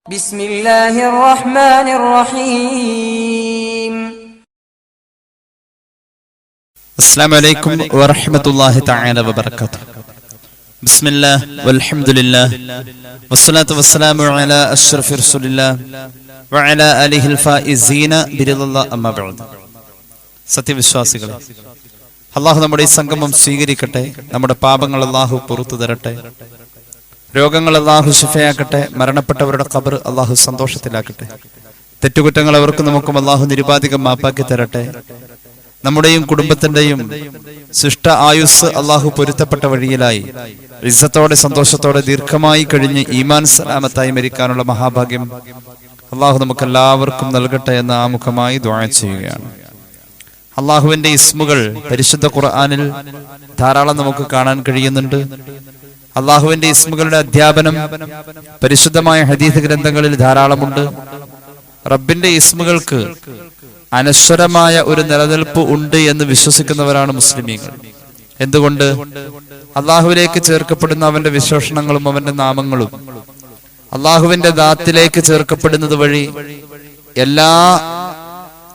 بسم الله الرحمن الرحيم. السلام عليكم ورحمة الله تعالى وبركاته. بسم الله والحمد لله والصلاة والسلام على أشرف رسول الله وعلى آله الفائزين برضا الله أما بعد. സത്യവിശ്വാസികളെ, അള്ളാഹു നമ്മുടെ ഈ സംഗമം സ്വീകരിക്കട്ടെ. നമ്മുടെ പാപങ്ങൾ അള്ളാഹു പുറത്തു തരട്ടെ. രോഗങ്ങൾ അള്ളാഹു ശിഫയാക്കട്ടെ. മരണപ്പെട്ടവരുടെ ഖബർ അള്ളാഹു സന്തോഷത്തിലാക്കട്ടെ. തെറ്റുകുറ്റങ്ങൾ അവർക്കും നമുക്കും അള്ളാഹു നിരുപാധികം മാപ്പാക്കി തരട്ടെ. നമ്മുടെയും കുടുംബത്തിന്റെയും ശിഷ്ട ആയുസ് അള്ളാഹു പൊരുത്തപ്പെട്ട വഴിയിലായി ഇസ്സത്തോടെ സന്തോഷത്തോടെ ദീർഘമായി കഴിഞ്ഞ് ഈമാൻ സലാമത്തായി മരിക്കാനുള്ള മഹാഭാഗ്യം അള്ളാഹു നമുക്കെല്ലാവർക്കും നൽകട്ടെ എന്ന് ആമുഖമായി ദുആ ചെയ്യുകയാണ്. അള്ളാഹുവിന്റെ ഇസ്മുകൾ പരിശുദ്ധ ഖുർആനിൽ ധാരാളം നമുക്ക് കാണാൻ കഴിയുന്നുണ്ട്. അള്ളാഹുവിന്റെ ഇസ്മുകളുടെ അധ്യാപനം പരിശുദ്ധമായ ഹദീസ് ഗ്രന്ഥങ്ങളിൽ ധാരാളമുണ്ട്. റബ്ബിന്റെ ഇസ്മുകൾക്ക് അനശ്വരമായ ഒരു നിലനിൽപ്പ് ഉണ്ട് എന്ന് വിശ്വസിക്കുന്നവരാണ് മുസ്ലിമീങ്ങൾ. എന്തുകൊണ്ട്? അള്ളാഹുവിലേക്ക് ചേർക്കപ്പെടുന്ന അവന്റെ വിശേഷണങ്ങളും അവന്റെ നാമങ്ങളും അള്ളാഹുവിന്റെ ദാത്തിലേക്ക് ചേർക്കപ്പെടുന്നത് വഴി എല്ലാ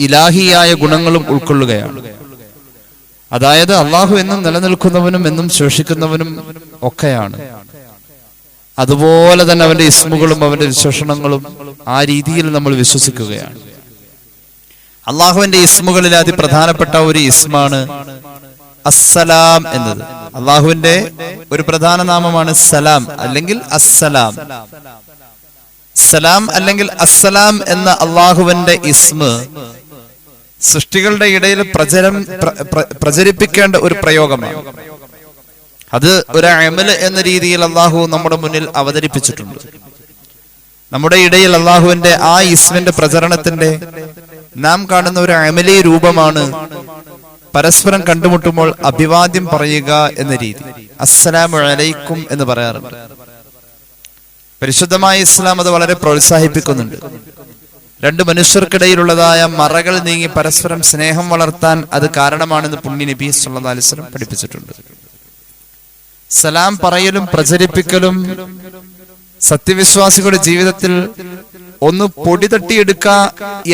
ഇലാഹിയായ ഗുണങ്ങളും ഉൾക്കൊള്ളുകയാണ്. അതായത് അള്ളാഹു എന്നും നിലനിൽക്കുന്നവനും എന്നും ശേഷിക്കുന്നവനും ഒക്കെയാണ്. അതുപോലെ തന്നെ അവന്റെ ഇസ്മുകളും അവന്റെ വിശേഷണങ്ങളും ആ രീതിയിൽ നമ്മൾ വിശ്വസിക്കുകയാണ്. അള്ളാഹുവിന്റെ ഇസ്മുകളിൽ അതിപ്രധാനപ്പെട്ട ഒരു ഇസ്മാണ് അസ്സലാം എന്നത്. അള്ളാഹുവിന്റെ ഒരു പ്രധാന നാമമാണ് സലാം അല്ലെങ്കിൽ അസ്സലാം. സലാം അല്ലെങ്കിൽ അസ്സലാം എന്ന അള്ളാഹുവിന്റെ ഇസ്മ സൃഷ്ടികളുടെ ഇടയിൽ പ്രചരിപ്പിക്കേണ്ട ഒരു പ്രയോഗമാണ്. അത് ഒരു അമല് എന്ന രീതിയിൽ അള്ളാഹു നമ്മുടെ മുന്നിൽ അവതരിപ്പിച്ചിട്ടുണ്ട്. നമ്മുടെ ഇടയിൽ അള്ളാഹുവിന്റെ ആ ഇസ്മിന്റെ പ്രചരണത്തിന്റെ നാം കാണുന്ന ഒരു അമലി രൂപമാണ് പരസ്പരം കണ്ടുമുട്ടുമ്പോൾ അഭിവാദ്യം പറയുക എന്ന രീതി. അസ്സലാമു അലൈക്കും എന്ന് പറയാറുണ്ട്. പരിശുദ്ധമായ ഇസ്ലാം അത് വളരെ പ്രോത്സാഹിപ്പിക്കുന്നുണ്ട്. രണ്ട് മനുഷ്യർക്കിടയിലുള്ളതായ മറകൾ നീങ്ങി പരസ്പരം സ്നേഹം വളർത്താൻ അത് കാരണമാണെന്ന് പുണ്യ നബി സല്ലല്ലാഹു അലൈഹി വസല്ലം പഠിപ്പിച്ചിട്ടുണ്ട്. സലാം പറയലും പ്രചരിപ്പിക്കലും സത്യവിശ്വാസികളുടെ ജീവിതത്തിൽ ഒന്ന് പൊടി തട്ടിയെടുക്കുക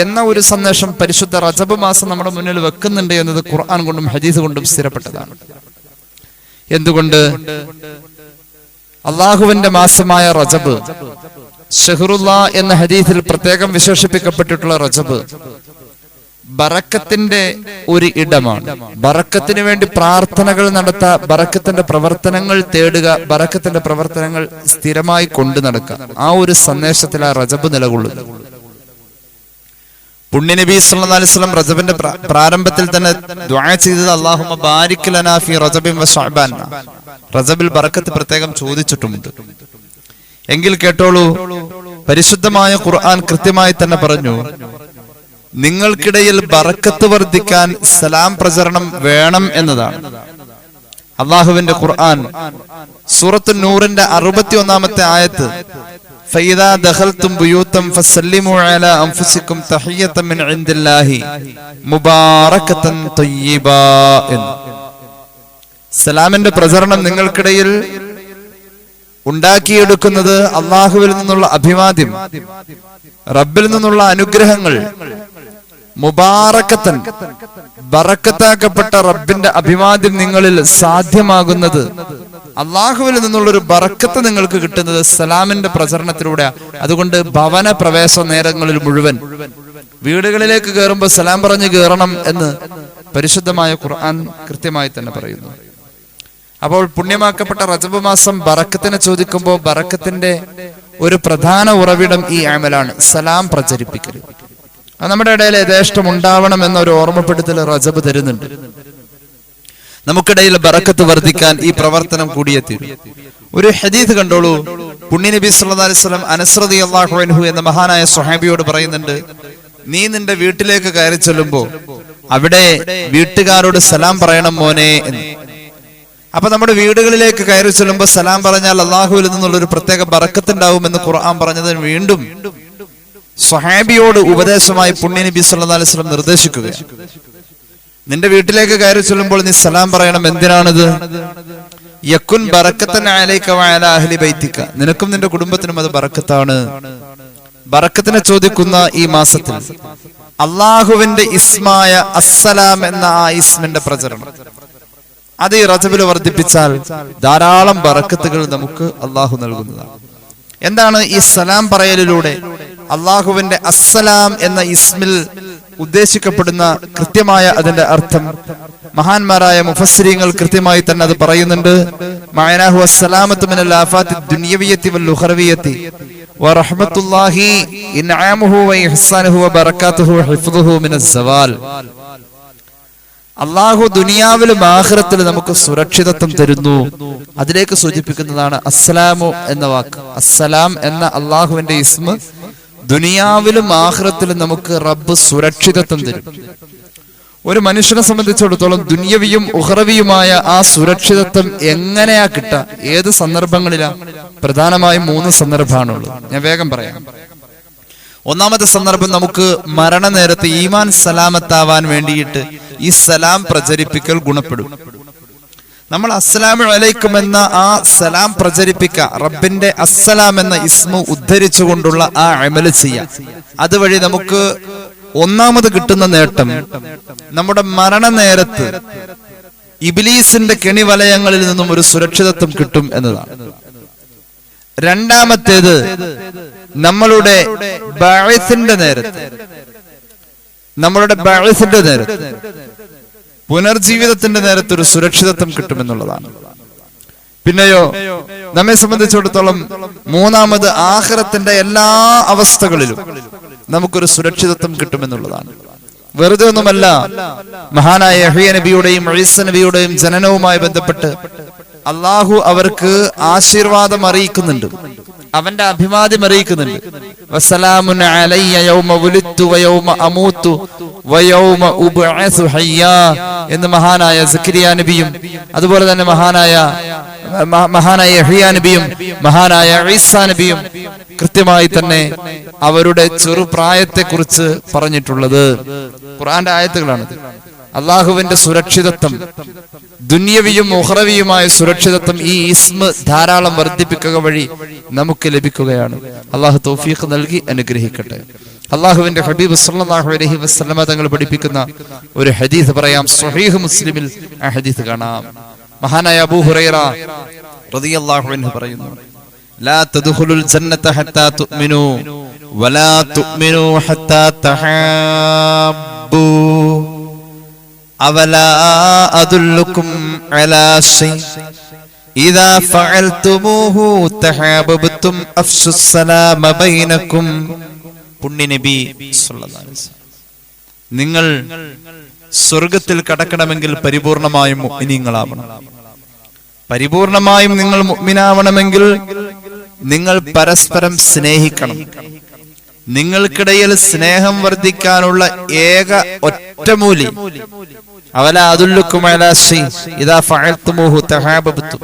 എന്ന ഒരു സന്ദേശം പരിശുദ്ധ റജബ് മാസം നമ്മുടെ മുന്നിൽ വെക്കുന്നുണ്ട് എന്നത് ഖുർആൻ കൊണ്ടും ഹദീസ് കൊണ്ടും സ്ഥിരപ്പെട്ടതാണ്. എന്തുകൊണ്ട്? അള്ളാഹുവിന്റെ മാസമായ റജബ്, ഷഹ്റുല്ലാ എന്ന ഹദീസിൽ പ്രത്യേകം വിശേഷിപ്പിക്കപ്പെട്ടിട്ടുള്ള റജബ് ബറക്കത്തിന്റെ ഒരു ഇടമാണ്. ബറക്കത്തിന് വേണ്ടി പ്രാർത്ഥനകൾ നടത്തുക, ബറക്കത്തിന്റെ പ്രവർത്തനങ്ങൾ തേടുക, ബറക്കത്തിന്റെ പ്രവർത്തനങ്ങൾ സ്ഥിരമായി കൊണ്ടു നടക്കുക. ആ ഒരു സന്ദേശത്തിൽ ആ റജബ് നിലകൊള്ളുന്നു. പുണ്യ നബി സല്ലല്ലാഹു അലൈഹി വസല്ലം റജബിന്റെ പ്രാരംഭത്തിൽ തന്നെ ദുആ ചെയ്തത് അല്ലാഹുമ്മ ബാരിക് ലനാ ഫീ റജബിൻ വ ശഅബാൻ. റജബിൽ ബറക്കത്ത് പ്രത്യേകം ചോദിച്ചിട്ടുമുണ്ട്. എങ്കിൽ കേട്ടോളൂ, പരിശുദ്ധമായ ഖുർആൻ കൃത്യമായി തന്നെ പറഞ്ഞു, നിങ്ങൾക്കിടയിൽ ബറക്കത്ത് വർദ്ധിക്കാൻ സലാം പ്രചരണം വേണം എന്നതാണ്. അള്ളാഹുവിന്റെ ഖുർആൻ സൂറത്തുൻ നൂറിന്റെ 61-ാമത്തെ ആയത്ത്, ഫൈദാ ദഖൽതും ബുയൂതൻ ഫസല്ലിമു അലാ അൻഫുസികും തഹിയ്യതൻ മിൻ ഇൻദില്ലാഹി മുബാറകതൻ തയ്യിബാ എന്ന്. സലാമിന്റെ പ്രചരണം നിങ്ങൾക്കിടയിൽ ഉണ്ടാക്കിയെടുക്കുന്നത് അള്ളാഹുവിൽ നിന്നുള്ള അഭിവാദ്യം, റബ്ബിൽ നിന്നുള്ള അനുഗ്രഹങ്ങൾ, മുബാറക്കത്തൻ ബറക്കത്താക്കപ്പെട്ട റബ്ബിന്റെ അഭിവാദ്യം നിങ്ങളിൽ സാധ്യമാകുന്നത്, അള്ളാഹുവിൽ നിന്നുള്ളൊരു ബറക്കത്ത് നിങ്ങൾക്ക് കിട്ടുന്നത് സലാമിന്റെ പ്രചരണത്തിലൂടെ. അതുകൊണ്ട് ഭവന പ്രവേശ നേരങ്ങളിൽ മുഴുവൻ വീടുകളിലേക്ക് കയറുമ്പോൾ സലാം പറഞ്ഞു കയറണം എന്ന് പരിശുദ്ധമായ ഖുർആൻ കൃത്യമായി തന്നെ പറയുന്നു. അപ്പോൾ പുണ്യമാക്കപ്പെട്ട റജബ് മാസം ബറക്കത്തിനെ ചോദിക്കുമ്പോൾ ബറക്കത്തിന്റെ ഒരു പ്രധാന ഉറവിടം ഈ അമലാണ്, സലാം പ്രചരിപ്പിക്കൽ. അത് നമ്മുടെ ഇടയിൽ യഥേഷ്ടം ഉണ്ടാവണം എന്നൊരു ഓർമ്മപ്പെടുത്തൽ റജബ് തരുന്നുണ്ട്. നമുക്കിടയിൽ ബറക്കത്ത് വർദ്ധിക്കാൻ ഈ പ്രവർത്തനം കൂടിയേ തീരും. ഒരു ഹദീസ് കണ്ടോളൂ. പുണ്യ നബി സല്ലല്ലാഹു അലൈഹി വസല്ലം അനസ് റളിയല്ലാഹു അൻഹു എന്ന മഹാനായ സ്വഹാബിയോട് പറയുന്നുണ്ട്, നീ നിന്റെ വീട്ടിലേക്ക് കയറി ചെല്ലുമ്പോ അവിടെ വീട്ടുകാരോട് സലാം പറയണം മോനെ എന്ന്. അപ്പൊ നമ്മുടെ വീടുകളിലേക്ക് കയറി ചെല്ലുമ്പോൾ സലാം പറഞ്ഞാൽ അള്ളാഹുവിൽ നിന്നുള്ള ഒരു പ്രത്യേക ബറക്കത്ത് ഉണ്ടാവുമെന്ന് ഖുർആൻ പറഞ്ഞതിന് വീണ്ടും സ്വഹാബിയോട് ഉപദേശമായി പുണ്യ നബി സല്ലല്ലാഹു അലൈഹി വസല്ലം നിർദ്ദേശിക്കുകയാണ്. നിന്റെ വീട്ടിലേക്ക് കയറി ചെല്ലുമ്പോൾ നീ സലാം പറയണം. എന്തിനാണിത്? യക്കുൻ ബറക്കത്തൻ അലൈക വഅലാ അഹ്ലി ബൈതിക, നിനക്കും നിന്റെ കുടുംബത്തിനും അത് ബറക്കത്താണ്. ബറക്കത്തിനെ ചോദിക്കുന്ന ഈ മാസത്തിൽ അള്ളാഹുവിന്റെ ഇസ്മായ അസ്സലാം എന്ന ആ ഇസ്മിന്റെ പ്രചരണം അത് ഈ റജബിൽ വർദ്ധിപ്പിച്ചാൽ ധാരാളം ബറക്കത്തുകൾ നമുക്ക് അള്ളാഹു നൽകുന്നതാണ്. എന്താണ് ഈ സലാം പറയലിലൂടെ അള്ളാഹുവിന്റെ അസ്സലാം എന്ന ഇസ്മിൽ ഉദ്ദേശിക്കപ്പെടുന്ന കൃത്യമായ അതിന്റെ അർത്ഥം? മഹാന്മാരായ മുഫസ്സിരീങ്ങൾ കൃത്യമായി തന്നെ അത് പറയുന്നുണ്ട്. മഅനാഹു അസ്സലാമത്തു മിനൽ ആഫാത്തി ദുനിയവിയ്യത്തി വൽ ഉഖറവിയ്യത്തി വറഹ്മത്തുള്ളാഹി ഇൻആമുഹു വഇഹ്സാനുഹു വബറകാതുഹു ഹിഫ്ദുഹു മിനസ് സവാൽ. അള്ളാഹു ദുനിയാവിലും ആഖിറത്തിലും നമുക്ക് സുരക്ഷിതത്വം തരുന്നു. അതിലേക്ക് സൂചിപ്പിക്കുന്നതാണ് അസ്സലാമു എന്ന വാക്ക്. അസ്സലാം എന്ന അള്ളാഹുവിന്റെ ഇസ്മ ദുനിയാവിലും ആഖിറത്തിലും നമുക്ക് റബ്ബ് സുരക്ഷിതത്വം തരും. ഒരു മനുഷ്യനെ സംബന്ധിച്ചിടത്തോളം ദുനിയവിയും ഉഖറവിയുമായ ആ സുരക്ഷിതത്വം എങ്ങനെയാ കിട്ടുക? ഏത് സന്ദർഭങ്ങളിലാ? പ്രധാനമായും 3 സന്ദർഭമാണുള്ളത്. ഞാൻ വേഗം പറയാം. ഒന്നാമത്തെ സന്ദർഭം, നമുക്ക് മരണനേരത്ത് ഈമാൻ സലാമത്താവാൻ വേണ്ടിയിട്ട് ഈ സലാം പ്രചരിപ്പിക്കൽ ഗുണപ്പെടും. നമ്മൾ അസ്സലാമു അലൈക്കും എന്ന ആ സലാം പ്രചരിപ്പിക്കുക, റബ്ബിന്റെ അസ്സലാം എന്ന ഇസ്മു ഉദ്ധരിച്ചുകൊണ്ടുള്ള ആ അമല് ചെയ്യാം. അതുവഴി നമുക്ക് ഒന്നാമത് കിട്ടുന്ന നേട്ടം നമ്മുടെ മരണനേരത്ത് ഇബ്ലീസിന്റെ കെണിവലയങ്ങളിൽ നിന്നും ഒരു സുരക്ഷിതത്വം കിട്ടും എന്നതാണ്. രണ്ടാമത്തേത്, നമ്മളുടെ ബഅസിന്റെ നേരത്ത് പുനർജീവിതത്തിന്റെ നേരത്ത് ഒരു സുരക്ഷിതത്വം കിട്ടുമെന്നുള്ളതാണ്. പിന്നെയോ നമ്മെ സംബന്ധിച്ചിടത്തോളം മൂന്നാമത് ആഖിറത്തിന്റെ എല്ലാ അവസ്ഥകളിലും നമുക്കൊരു സുരക്ഷിതത്വം കിട്ടുമെന്നുള്ളതാണ്. വെറുതെ ഒന്നുമല്ല, മഹാനായ യഹ്യ നബിയുടെയും ഈസ നബിയുടെയും ജനനവുമായി ബന്ധപ്പെട്ട് അള്ളാഹു അവർക്ക് ആശീർവാദം അറിയിക്കുന്നുണ്ട്, അവന്റെ അഭിവാദ്യം അറിയിക്കുന്നുണ്ട്. വസ്സലാമുൻ അലയ്യ യൗമ വുലിദ്തു വയൗമ അമൂതു വയൗമ ഉബ്അസു ഹയ്യാ എന്ന് മഹാനായ സക്കരിയ നബിയും അതുപോലെ തന്നെ മഹാനായ യഹ്യ നബിയും മഹാനായ ഈസ നബിയും കൃത്യമായി തന്നെ അവരുടെ ചെറുപ്രായത്തെ കുറിച്ച് പറഞ്ഞിട്ടുള്ളത് ഖുർആന്റെ ആയത്തുകളാണ്. അള്ളാഹുവിന്റെ സുരക്ഷിതത്വം, ദുനിയവിയും ഉഖറവിയുമായ സുരക്ഷിതത്വം ഈ ഇസ്മ ധാരാളം വർദ്ധിപ്പിക്കുക വഴി നമുക്ക് ലഭിക്കുകയാണ്. അള്ളാഹു തൗഫീഖ് നൽകി അനുഗ്രഹിക്കട്ടെ. അള്ളാഹുവിന്റെ ഹബീബ് സല്ലല്ലാഹു അലൈഹി വസല്ലമ തങ്ങൾ പഠിപ്പിക്കുന്ന ഒരു ഹദീസ് പറയാം. സ്വഹീഹ് മുസ്ലിമിൽ ആ ഹദീസ് കാണാം. മഹാനായ അബൂ ഹുറൈറ റളിയല്ലാഹു അൻഹു പറയുന്നു, ലാ തദ്ഖുലുൽ ജന്നത ഹത്താ തുഅ്മിനൂ വലാ തുഅ്മിനൂ ഹത്താ തഹാബ്ബൂ അവലാ അദുല്ലുക്കും അലാ ശൈ ഇദാ ഫഅൽതുമൂഹു തഹാബബ്തും അഫ്ശുസ് സലാമ ബൈനക്കും. പുണ്യ നബി സല്ലല്ലാഹു അലൈഹി വസല്ലം, നിങ്ങൾ സ്വർഗത്തിൽ കടക്കണമെങ്കിൽ പരിപൂർണമായും മുഅ്മിനീങ്ങളാവണം. പരിപൂർണമായും നിങ്ങൾ മുഅ്മിനാവണമെങ്കിൽ നിങ്ങൾ പരസ്പരം സ്നേഹിക്കണം. നിങ്ങൾക്കിടയിൽ സ്നേഹം വർദ്ധിക്കാനുള്ള ഏക ഒറ്റമൂലി അവലാ അദുല്ലുക്കും അലാ ശൈ ഇദാ ഫഅൽതുമൂഹു തഹാബബ്തും.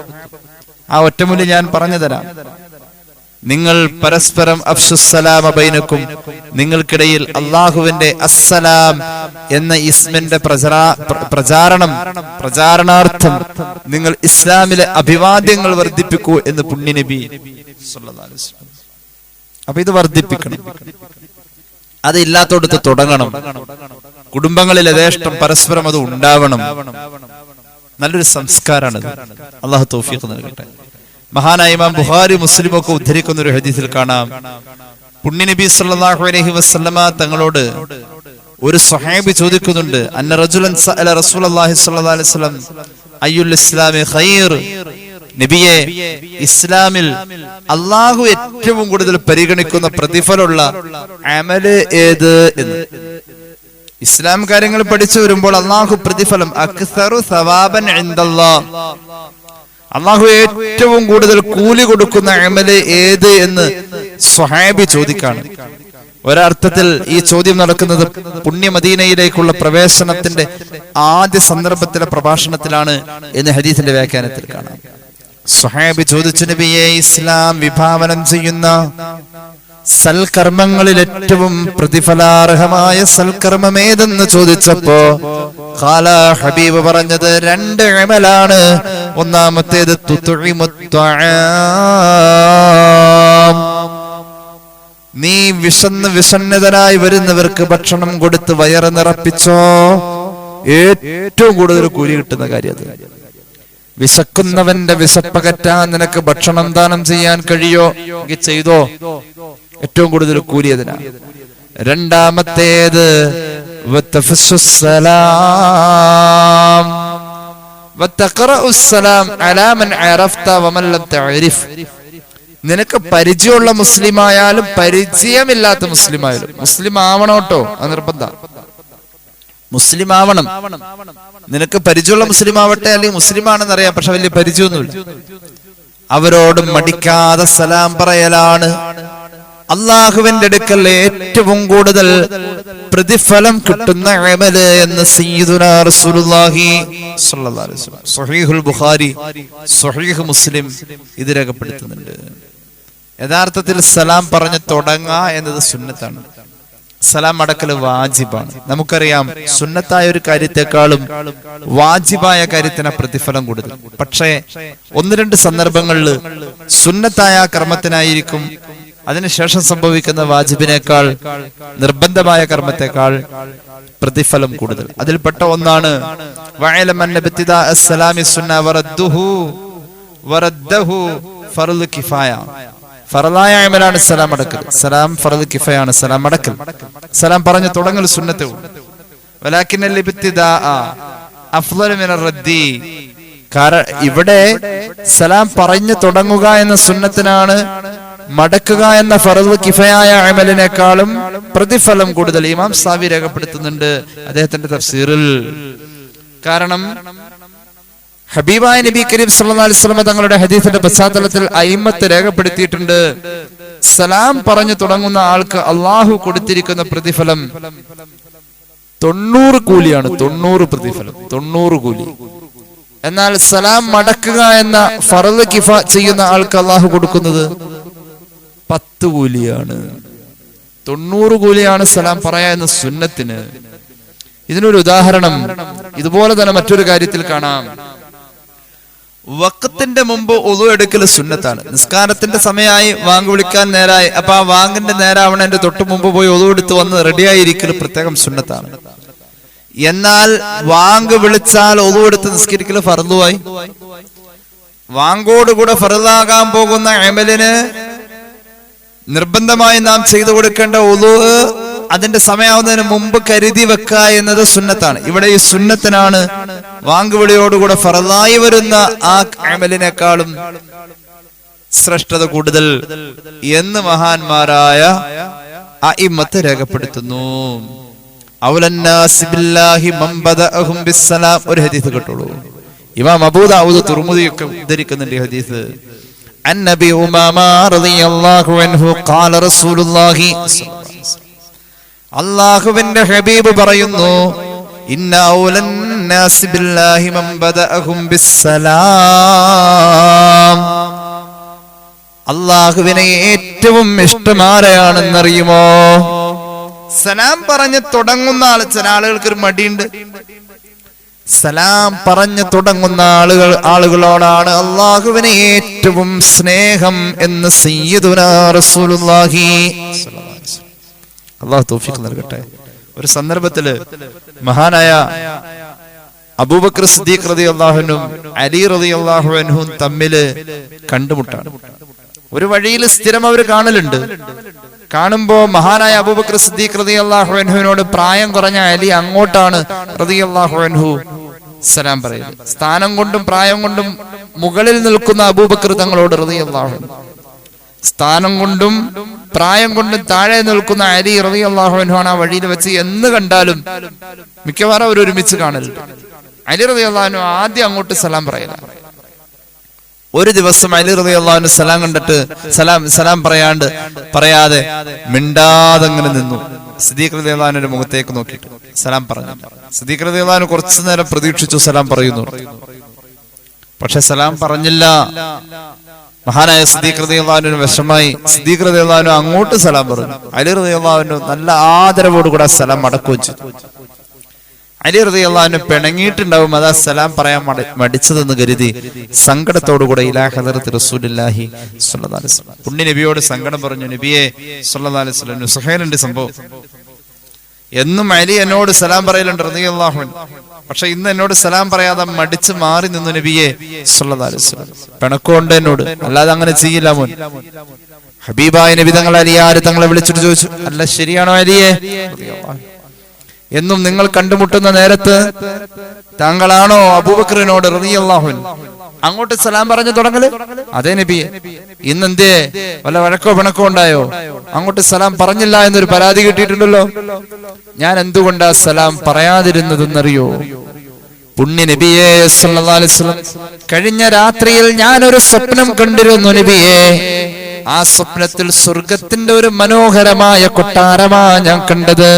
ആ ഒറ്റമൂലി ഞാൻ പറഞ്ഞു തരാം. നിങ്ങൾ പരസ്പരം അഫ്ശുസ്സലാമ ബൈനക്കും, നിങ്ങൾക്കിടയിൽ അള്ളാഹുവിന്റെ അസ്സലാം എന്ന ഇസ്മിന്റെ പ്രചാരണാർത്ഥം നിങ്ങൾ ഇസ്ലാമിലെ അഭിവാദ്യങ്ങൾ വർദ്ധിപ്പിക്കൂ എന്ന് പുണ്യ നബി സല്ലല്ലാഹു അലൈഹി വസല്ലം. അപ്പൊ ഇത് വർദ്ധിപ്പിക്കണം, അത് ഇല്ലാത്തോടത്ത് തുടങ്ങണം. കുടുംബങ്ങളിൽ യഥേഷ്ടം പരസ്പരം അത് ഉണ്ടാവണം. നല്ലൊരു സംസ്കാരമാണത്. അള്ളാഹു തൗഫീഖ് നൽകട്ടെ. മഹാനായ ഇമാം ബുഖാരി മുസ്ലിം ഒക്കെ ഉദ്ധരിക്കുന്ന ഒരു ഹദീസിൽ കാണാം, പുണ്യ നബി സല്ലല്ലാഹു അലൈഹി വസല്ലമ തങ്ങളോട് ഒരു സ്വഹാബി ചോദിക്കുന്നുണ്ട്, അന്ന റജുലൻ സഅല റസൂലുള്ളാഹി സ്വല്ലല്ലാഹു അലൈഹി വസല്ലം അയ്യുൽ ഇസ്ലാമി ഖൈർ. നബിയെ, ഇസ്ലാമിൽ അള്ളാഹു ഏറ്റവും കൂടുതൽ പരിഗണിക്കുന്ന പ്രതിഫലമുള്ള അമല് ഏത് എന്ന്. ഇസ്ലാം കാര്യങ്ങൾ പഠിച്ചു വരുമ്പോൾ അള്ളാഹു പ്രതിഫലം അക്സറു സവാബൻ ഇൻദല്ലാഹ്, അള്ളാഹു ഏറ്റവും കൂടുതൽ കൂലി കൊടുക്കുന്ന അമല് ഏത് എന്ന് സ്വഹാബി ചോദിക്കാണ്. ഒരർത്ഥത്തിൽ ഈ ചോദ്യം നടക്കുന്നത് പുണ്യ മദീനയിലേക്കുള്ള പ്രവേശനത്തിന്റെ ആദ്യ സന്ദർഭത്തിലെ പ്രഭാഷണത്തിലാണ് എന്ന് ഹദീസിന്റെ വ്യാഖ്യാനത്തിൽ കാണാം. സ്വഹാബി ചോദിച്ചു, നബിയെ, ഇസ്ലാം വിഭാവനം ചെയ്യുന്ന സൽക്കർമ്മങ്ങളിൽ ഏറ്റവും പ്രതിഫലാർഹമായ സൽക്കർമ്മം ഏതെന്ന് ചോദിച്ചപ്പോ ഖാല, ഹബീബ് പറഞ്ഞത് 2 അമലാണ്. ഒന്നാമത്തേത് തുത്ഇമുത്ത്വആം, നീ വിഷന്നതനായി വരുന്നവർക്ക് ഭക്ഷണം കൊടുത്ത് വയറ് നിറപ്പിച്ചോ. ഏറ്റവും കൂടുതൽ കൂലി കിട്ടുന്ന കാര്യം അത്. വിശക്കുന്നവന്റെ വിശപ്പകറ്റാൻ നിനക്ക് ഭക്ഷണം ദാനം ചെയ്യാൻ കഴിയോ എങ്കിൽ ചെയ്തോ. ഏറ്റവും കൂടുതൽ കൂലി അതിനാ. രണ്ടാമത്തേത് നിനക്ക് പരിചയമുള്ള മുസ്ലിമായാലും പരിചയമില്ലാത്ത മുസ്ലിമായാലും, മുസ്ലിം ആവണോട്ടോ, അത് നിർബന്ധം. മുസ്ലിം ആവണം. നിനക്ക് പരിചയമുള്ള മുസ്ലിം ആവട്ടെ, അല്ലെങ്കിൽ മുസ്ലിം ആണെന്ന് അറിയാം പക്ഷെ വലിയ പരിചയമൊന്നുമില്ല. അവരോട് മടിക്കാതെ സലാം പറയലാണ് അള്ളാഹുവിന്റെ അടുക്കൽ ഏറ്റവും കൂടുതൽ പ്രതിഫലം കിട്ടുന്ന അമല് എന്ന് സയ്യിദുനാ റസൂലുള്ളാഹി സ്വല്ലല്ലാഹു അലൈഹി വസല്ലം സ്വഹീഹുൽ ബുഖാരി, സ്വഹീഹ് മുസ്ലിം ഇത് രേഖപ്പെടുത്തുന്നുണ്ട്. യഥാർത്ഥത്തിൽ സലാം പറഞ്ഞു തുടങ്ങുക എന്നത് സുന്നത്താണ്. സലാം അടക്കൽ വാജിബാണ്. നമുക്കറിയാം സുന്നത്തായ ഒരു കാര്യത്തെക്കാളും വാജിബായ കാര്യത്തിന് പ്രതിഫലം കൂടുതൽ. പക്ഷേ ഒന്ന് രണ്ട് സന്ദർഭങ്ങളിൽ സുന്നത്തായ കർമ്മത്തിനായിരിക്കും അതിനുശേഷം സംഭവിക്കുന്ന വാജിബിനേക്കാൾ, നിർബന്ധമായ കർമ്മത്തെക്കാൾ പ്രതിഫലം കൂടുതൽ. അതിൽപ്പെട്ട ഒന്നാണ് ഫറലായ അമലാണ് സലാം അടക്കൽ. സലാം ഫർദ് കിഫയാണ് സലാം അടക്കൽ. സലാം പറഞ്ഞു തുടങ്ങൽ സുന്നത്ത്. വലാകിന്നൽ ഇബ്തിദാ അഫ്ളലു മിനർ റദ്ദി. ഇവിടെ സലാം പറഞ്ഞു തുടങ്ങുക എന്ന സുന്നത്തിനാണ് മടക്കുക എന്ന ഫർദ് കിഫയായ അമലിനേക്കാളും പ്രതിഫലം കൂടുതൽ. ഇമാം സാവി രേഖപ്പെടുത്തുന്നുണ്ട് അദ്ദേഹത്തിന്റെ തഫ്സീറിൽ. കാരണം ഹബീബായ നബി കരീം സല്ലല്ലാഹു അലൈഹി വസല്ലം തങ്ങളുടെ ഹദീസിന്റെ പശ്ചാത്തലത്തിൽ അയിമ്മത്ത് രേഖപ്പെടുത്തിയിട്ടുണ്ട്, സലാം പറഞ്ഞു തുടങ്ങുന്ന ആൾക്ക് അള്ളാഹു കൊടുത്തിരിക്കുന്ന പ്രതിഫലം 90 കൂലിയാണ്. 90 പ്രതിഫലം, 90 കൂലി. എന്നാൽ സലാം മടക്കുക എന്ന ഫർദ് കിഫ ചെയ്യുന്ന ആൾക്ക് അള്ളാഹു കൊടുക്കുന്നത് 10 കൂലിയാണ്. 90 കൂലിയാണ് സലാം പറയാ എന്ന സുന്നത്തിന്. ഇതിനൊരു ഉദാഹരണം ഇതുപോലെ തന്നെ മറ്റൊരു കാര്യത്തിൽ കാണാം. വഖത്തിന്റെ മുമ്പ് ഉളു എടുക്കൽ സുന്നത്താണ്. നിസ്കാരത്തിന്റെ സമയമായി, വാങ്ക് വിളിക്കാൻ നേരായി, അപ്പൊ ആ വാങ്ങിന്റെ നേരാവണേന്റെ തൊട്ട് മുമ്പ് പോയി ഉളു എടുത്ത് വന്ന് റെഡിയായിരിക്കൽ പ്രത്യേകം സുന്നത്താണ്. എന്നാൽ വാങ്ക് വിളിച്ചാൽ ഉളു എടുത്ത് നിസ്കരിക്കൽ ഫർളുമായി. വാങ്കോടുകൂടെ ഫർളാകാൻ പോകുന്ന അമലിന് നിർബന്ധമായി നാം ചെയ്തു കൊടുക്കേണ്ട ഉളു അതിന്റെ സമയാവുന്നതിന് മുമ്പ് കരുതി വെക്കുക എന്നത് സുന്നത്താണ്. ഇവിടെ ഈ സുന്നത്തിനാണ് വാങ്കുവിളിയോടുകൂടെ ഫർളായി വരുന്ന ആ അമലിനേക്കാളും ശ്രേഷ്ഠത കൂടുതൽ എന്ന് മഹാന്മാരായ അഇമ്മത്ത് രേഖപ്പെടുത്തുന്നു. ഔലന്നാസി ബില്ലാഹി മൻ ബദഅഹും ബിസ്സലാം. ഒരു ഹദീസ് കേട്ടോളൂ. ഇമാം അബൂ ദാവൂദ് തുർമുദി ഒക്കെ ഉദ്ധരിക്കുന്നുണ്ട് ഈ ഹദീസ്. അൻ നബി ഉമാമ റളിയല്ലാഹു അൻഹു ഖാല റസൂലുള്ളാഹി അല്ലാഹുവിന്റെ ഹബീബ് പറയുന്നു, ഇന്ന ഔലന്നാസി ബില്ലാഹി മൻ ബദഅഹും ബിസ്സലാം. അല്ലാഹുവിനെ ഏറ്റവും ഇഷ്ടം ആരെയാണെന്നറിയുമോ? സലാം പറഞ്ഞു തുടങ്ങുന്ന ആള്. ചില ആളുകൾക്ക് ഒരു മടിയുണ്ട്. സലാം പറഞ്ഞു തുടങ്ങുന്ന ആളുകളോടാണ് അല്ലാഹുവിനെ ഏറ്റവും സ്നേഹം എന്ന് സയ്യിദുനാ റസൂലുള്ളാഹി. അല്ലാഹു തൗഫീഖ് നൽകട്ടെ. ഒരു സന്ദർഭത്തില് മഹാനായ അബൂബക്കർ സിദ്ദീഖ് റളിയല്ലാഹു അൻഹും അലി റളിയല്ലാഹു അൻഹും തമ്മില് കണ്ടുമുട്ടാണ്. ഒരു വഴിയിൽ സ്ഥിരം അവർ കാണലുണ്ട്. കാണുമ്പോ മഹാനായ അബൂബക്കർ സിദ്ദീഖ് റളിയല്ലാഹു അൻഹുവിനോട് പ്രായം കുറഞ്ഞ അലി അങ്ങോട്ടാണ് റളിയല്ലാഹു അൻഹു സലാം പറയുന്നത്. സ്ഥാനം കൊണ്ടും പ്രായം കൊണ്ടും മുകളിൽ നിൽക്കുന്ന അബൂബക്കർ തങ്ങളോട് റളിയല്ലാഹു അൻഹു, സ്ഥാനം കൊണ്ടും പ്രായം കൊണ്ടും താഴെ നിൽക്കുന്ന അലി റളിയല്ലാഹു അൻഹു ആണ് ആ വഴിയിൽ വെച്ച് എന്ന് കണ്ടാലും മിക്കവാറും അവർ ഒരുമിച്ച് കാണലുണ്ട്. അലി റളിയല്ലാഹു അൻഹു ആദ്യം അങ്ങോട്ട് സലാം പറയല. ഒരു ദിവസം അലി റളിയല്ലാഹു അൻഹു സലാം കണ്ടിട്ട് സലാം പറയാതെ മിണ്ടാതെ അങ്ങനെ നിന്നു. സിദ്ദീഖ് റളിയല്ലാഹു അൻഹുവിന്റെ മുഖത്തേക്ക് നോക്കിയിട്ട് സലാം പറഞ്ഞു. സിദ്ദീഖ് റളിയല്ലാഹു അൻഹു കുറച്ചു നേരം പ്രതീക്ഷിച്ചു സലാം പറയുന്നു. പക്ഷെ സലാം പറഞ്ഞില്ല. മഹാനായ സിദ്ദീഖ് റളിയല്ലാഹു അൻഹു വിഷമായി. സിദ്ദീഖ് റളിയല്ലാഹു അൻഹു അങ്ങോട്ട് സലാം പറഞ്ഞു. അലി റളിയല്ലാഹു അൻഹു നല്ല ആദരവോടുകൂടെ സലാം മടക്കുകയും ചെയ്തു. അലി റളിയല്ലാഹു അൻഹു പിണങ്ങിയിട്ടുണ്ടാവും, അതാ സലാം പറയാൻ മടിച്ചതെന്ന് കരുതി സങ്കടത്തോടുകൂടെ ഇലാ ഹദറത്ത് റസൂലുള്ളാഹി സ്വല്ലല്ലാഹു അലൈഹി വസല്ലം പുണ്യ നബിയോട് സങ്കടം പറഞ്ഞു. നബിയെ സ്വല്ലല്ലാഹു അലൈഹി വസല്ലം സുഹൈലുണ്ട് സംഭവം. എന്നും അലി എന്നോട് സലാം പറയലുണ്ട് റളിയല്ലാഹു അൻഹു, പക്ഷെ ഇന്ന് എന്നോട് സലാം പറയാതെ മടിച്ച് മാറി നിന്നു നബിയെ സ്വല്ലല്ലാഹു അലൈഹി വസല്ലം. പിണക്കമുണ്ട് എന്നോട്, അല്ലാതെ അങ്ങനെ ചെയ്യില്ല മോൻ. ഹബീബായ നബി തങ്ങൾ അലിയാര് തങ്ങളെ വിളിച്ചിട്ട് ചോദിച്ചു, അല്ല ശരിയാണോ അലിയെ, എന്നും നിങ്ങൾ കണ്ടുമുട്ടുന്ന നേരത്ത് താങ്കളാണോ അബൂബക്കറിനോട് റളിയല്ലാഹു അൻഹു അങ്ങോട്ട് സലാം പറഞ്ഞു തുടങ്ങല്? അതേ നബിയെ. ഇന്നെന്തേ വല്ല വഴക്കോ പിണക്കോ ഉണ്ടായോ? അങ്ങോട്ട് സലാം പറഞ്ഞില്ല എന്നൊരു പരാതി കിട്ടിയിട്ടുണ്ടല്ലോ. ഞാൻ എന്തുകൊണ്ടാ സലാം പറയാതിരുന്നതെന്നറിയോ? പുണ്യ നബിയെ സല്ലല്ലാഹു അലൈഹി വസല്ലം, കഴിഞ്ഞ രാത്രിയിൽ ഞാനൊരു സ്വപ്നം കണ്ടിരുന്നു നബിയെ. ആ സ്വപ്നത്തിൽ സ്വർഗത്തിന്റെ ഒരു മനോഹരമായ കൊട്ടാരമാ ഞാൻ കണ്ടത്.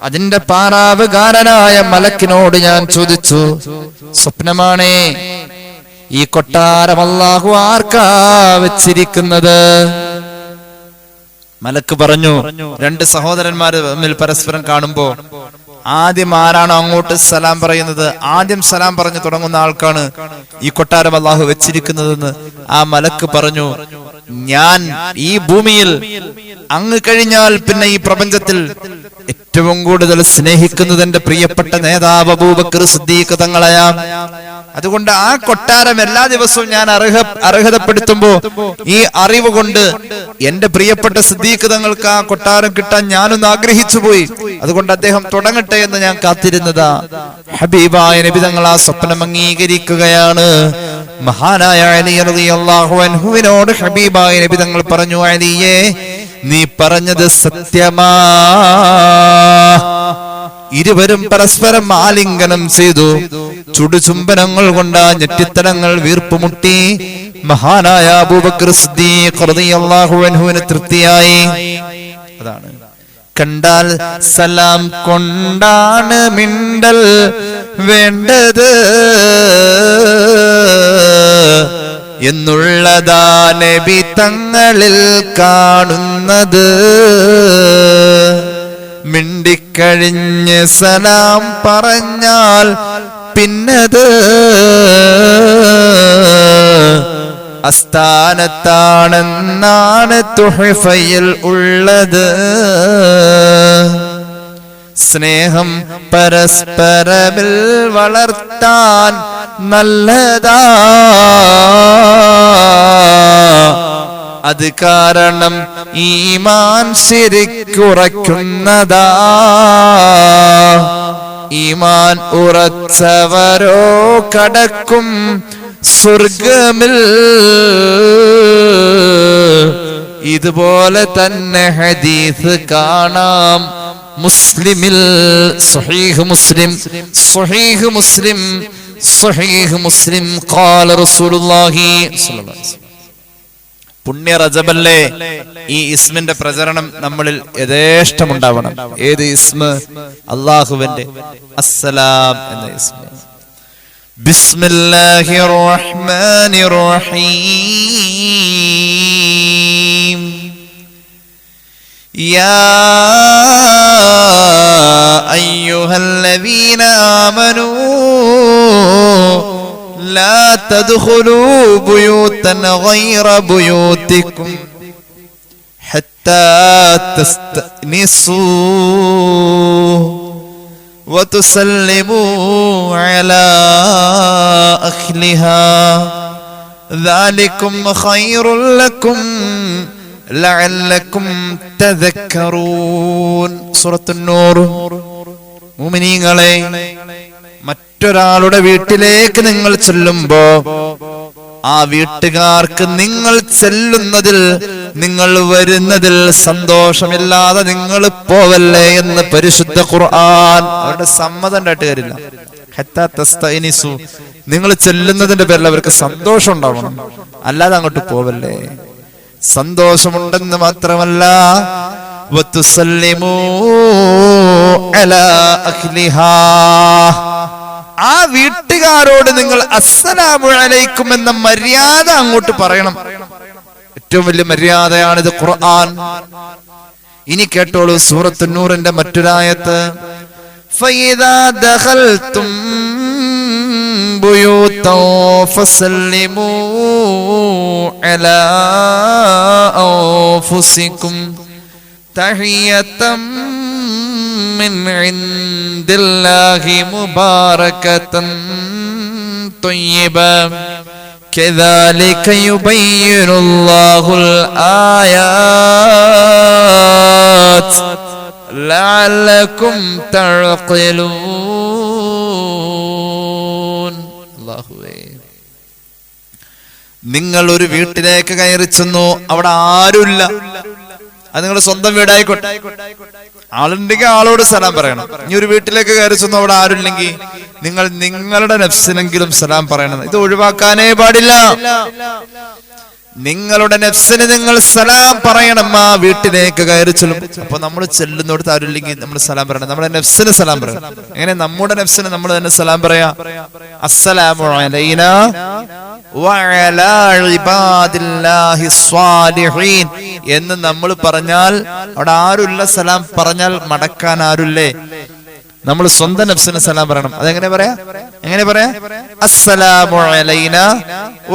അതിന്റെ പാറാവുകാരനായ മലക്കിനോട് ഞാൻ ചോദിച്ചു, സ്വപ്നമാണേ, ഈ കൊട്ടാരം അല്ലാഹു ആർക്കാ വെച്ചിരിക്കുന്നത്? മലക്ക് പറഞ്ഞു, രണ്ട് സഹോദരന്മാര് തമ്മിൽ പരസ്പരം കാണുമ്പോ ആദ്യം ആരാണോ അങ്ങോട്ട് സലാം പറയുന്നത്, ആദ്യം സലാം പറഞ്ഞു തുടങ്ങുന്ന ആൾക്കാണ് ഈ കൊട്ടാരം അല്ലാഹു വെച്ചിരിക്കുന്നതെന്ന് ആ മലക്ക് പറഞ്ഞു. ഞാൻ ഈ ഭൂമിയിൽ അങ്ങ് കഴിഞ്ഞാൽ പിന്നെ ഈ പ്രപഞ്ചത്തിൽ ഏറ്റവും കൂടുതൽ സ്നേഹിക്കുന്നത് എന്റെ പ്രിയപ്പെട്ട നേതാവ് അബൂബക്കർ സിദ്ദീഖ് തങ്ങളെയാ. അതുകൊണ്ട് ആ കൊട്ടാരം എല്ലാ ദിവസവും ഞാൻ അർഹതപ്പെടുത്തുമ്പോ ഈ അറിവ് കൊണ്ട് എന്റെ പ്രിയപ്പെട്ട സിദ്ദീഖ് തങ്ങൾക്ക് ആ കൊട്ടാരം കിട്ടാൻ ഞാനൊന്ന് ആഗ്രഹിച്ചു പോയി. അതുകൊണ്ട് അദ്ദേഹം തുടങ്ങട്ടെ എന്ന് ഞാൻ കാത്തിരുന്നതാ. ഹബീബായ നബി തങ്ങൾ ആ സ്വപ്നം അംഗീകരിക്കുകയാണ്. മഹാനായ അലി റളിയല്ലാഹു അൻഹുവിനോട് ഹബീബായ നബി തങ്ങൾ പറഞ്ഞു, അലിയേ, നീ പറഞ്ഞത് സത്യമാ. ഇരുവരും പരസ്പരം ആലിംഗനം ചെയ്തു. ചുടുചുംബനങ്ങൾ കൊണ്ട് ഞെട്ടിത്തടങ്ങൾ വീർപ്പുമുട്ടി. മഹാനായ അബൂബക്കർ സിദ്ദീഖ് റളിയല്ലാഹു അൻഹുവിന് തൃപ്തിയായി. അതാണ് കണ്ടാൽ സലാം കൊണ്ടാണ് മിണ്ടൽ വേണ്ടത് എന്നുള്ളതാ നബി തങ്ങളിൽ കാണുന്നത്. മിണ്ടിക്കഴിഞ്ഞ് സലാം പറഞ്ഞാൽ പിന്നത് അസ്ഥാനത്താണെന്നാണ് തുഹഫയിൽ ഉള്ളത്. സ്നേഹം പരസ്പരമിൽ വളർത്താൻ നല്ലതാ, അത് കാരണം ഈമാൻ ശരിക്കുറയ്ക്കുന്നതാ. ഈമാൻ ഉറച്ചവരോ കടക്കും സ്വർഗമിൽ. ഇതുപോലെ തന്നെ ഹദീസ് കാണാം മുസ്ലിമിൽ. സ്വഹീഹ് മുസ്ലിം, സ്വഹീഹ് മുസ്ലിം, സ്വഹീഹ് മുസ്ലിം. ഖാല റസൂലുള്ളാഹി സ്വല്ലല്ലാഹു അലൈഹി വസല്ലം. പുണ്യ റജബല്ലേ, ഈ ഇസ്മിന്റെ പ്രചരണം നമ്മളിൽ യഥേഷ്ടമുണ്ടാവണം. ഏത് ഇസ്മ്? അല്ലാഹുവിന്റെ അസ്സലാം എന്ന ഇസ്മ. ബിസ്മില്ലാഹിർ റഹ്മാനിർ റഹീം. യാ അയ്യുഹല്ലദീന ആമനൂ لا تدخلوا بيوتا غير بيوتكم حتى تستأنسوا وتسلموا على أهلها ذلكم خير لكم لعلكم تذكرون. സൂറത്ത് النور. മുഅ്മിനീങ്ങളെ, മറ്റൊരാളുടെ വീട്ടിലേക്ക് നിങ്ങൾ ചെല്ലുമ്പോ ആ വീട്ടുകാർക്ക് നിങ്ങൾ ചെല്ലുന്നതിൽ, നിങ്ങൾ വരുന്നതിൽ സന്തോഷമില്ലാതെ നിങ്ങൾ പോവല്ലേ എന്ന് പരിശുദ്ധ ഖുർആൻ. അവരുടെ സമ്മതം ഉണ്ടായിട്ട് കാര്യമില്ല. ഹത്താ തസ്തഅനിസു, നിങ്ങൾ ചെല്ലുന്നതിന്റെ പേരിൽ അവർക്ക് സന്തോഷം ഉണ്ടാവണം, അല്ലാതെ അങ്ങോട്ട് പോവല്ലേ. സന്തോഷമുണ്ടെന്ന് മാത്രമല്ല, വതുസല്ലിമൂ അലാ അഹ്ലിഹാ, ആ വീട്ടുകാരോട് നിങ്ങൾ അസ്സലാമു അലൈക്കും എന്ന മര്യാദ അങ്ങോട്ട് പറയണം. ഏറ്റവും വലിയ മര്യാദയാണിത്. ഖുർആൻ. ഇനി കേട്ടോളൂ സൂറത്ത് നൂറിന്റെ മറ്റൊരായത്ത്. فإذا دخلتم بيوتا فسلموا على أنفسكم تحية من عند الله مباركة طيبة كذلك يبين الله الآيات لعلكم تعقلون. അല്ലാഹുവേ, നിങ്ങൾ ഒരു വീട്ടിലേക്ക് കയറി ചെന്നു, അവിടെ ആരുമില്ല. അത് നിങ്ങളുടെ സ്വന്തം വീടായിക്കോട്ടെ. ആളുണ്ടെങ്കിൽ ആളോട് സലാം പറയണം. ഇനി ഒരു വീട്ടിലേക്ക് കയറി ചെന്നു, അവിടെ ആരുമില്ലെങ്കിൽ നിങ്ങൾ നിങ്ങളുടെ നഫ്സിനെങ്കിലും സലാം പറയണം. ഇത് ഒഴിവാക്കാനേ പാടില്ല. നിങ്ങളുടെ നഫ്സിന് നിങ്ങൾ സലാം പറയണം. ആ വീട്ടിലേക്ക് കയറി ചെല്ലും. അപ്പൊ നമ്മൾ ചെല്ലുന്നിടത്ത് ആരുമില്ലെങ്കിൽ നമ്മൾ സലാം പറയണം. നമ്മുടെ നഫ്സിന് സലാം പറയണം. എങ്ങനെ? നമ്മുടെ നഫ്സിന് നമ്മൾ തന്നെ സലാം പറയാ. അസ്സലാമു അലൈനാ വഅലാ ഇബാദില്ലാഹി സ്വാലിഹീൻ എന്ന് നമ്മൾ പറഞ്ഞാൽ അവിടെ ആരുമില്ല. സലാം പറഞ്ഞാൽ മടക്കാൻ ആരുല്ലേ? നമ്മൾ സ്വന്തം നഫ്സിന് സലാം പറയണം. അതെങ്ങനെ പറയാ? എങ്ങനെ പറയാ? അസ്സലാമു അലൈനാ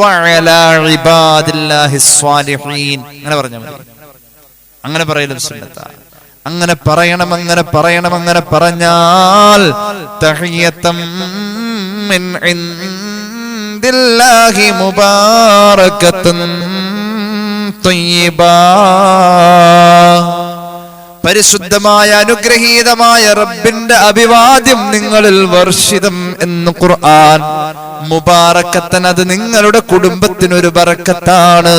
വഅലാ ഇബാദില്ലാഹി സ്വാലിഹീൻ. അങ്ങനെ പറഞ്ഞാൽ മതി. അങ്ങനെ പറയലും സുന്നത്താണ്. അങ്ങനെ പറയണം. അങ്ങനെ പറയണം. അങ്ങനെ പറഞ്ഞാൽ തഹിയ്യത്തം മിൻ ഇൻദില്ലാഹി മുബാറകത്തുൻ ത്വയ്യിബാ, പരിശുദ്ധമായ അനുഗ്രഹീതമായ റബ്ബിന്റെ അഭിവാദ്യം നിങ്ങളിൽ വർഷിതം എന്ന് ഖുർആൻ. മുബാറക്കത്തൻ, അത് നിങ്ങളുടെ കുടുംബത്തിനൊരു ബറക്കത്താണ്.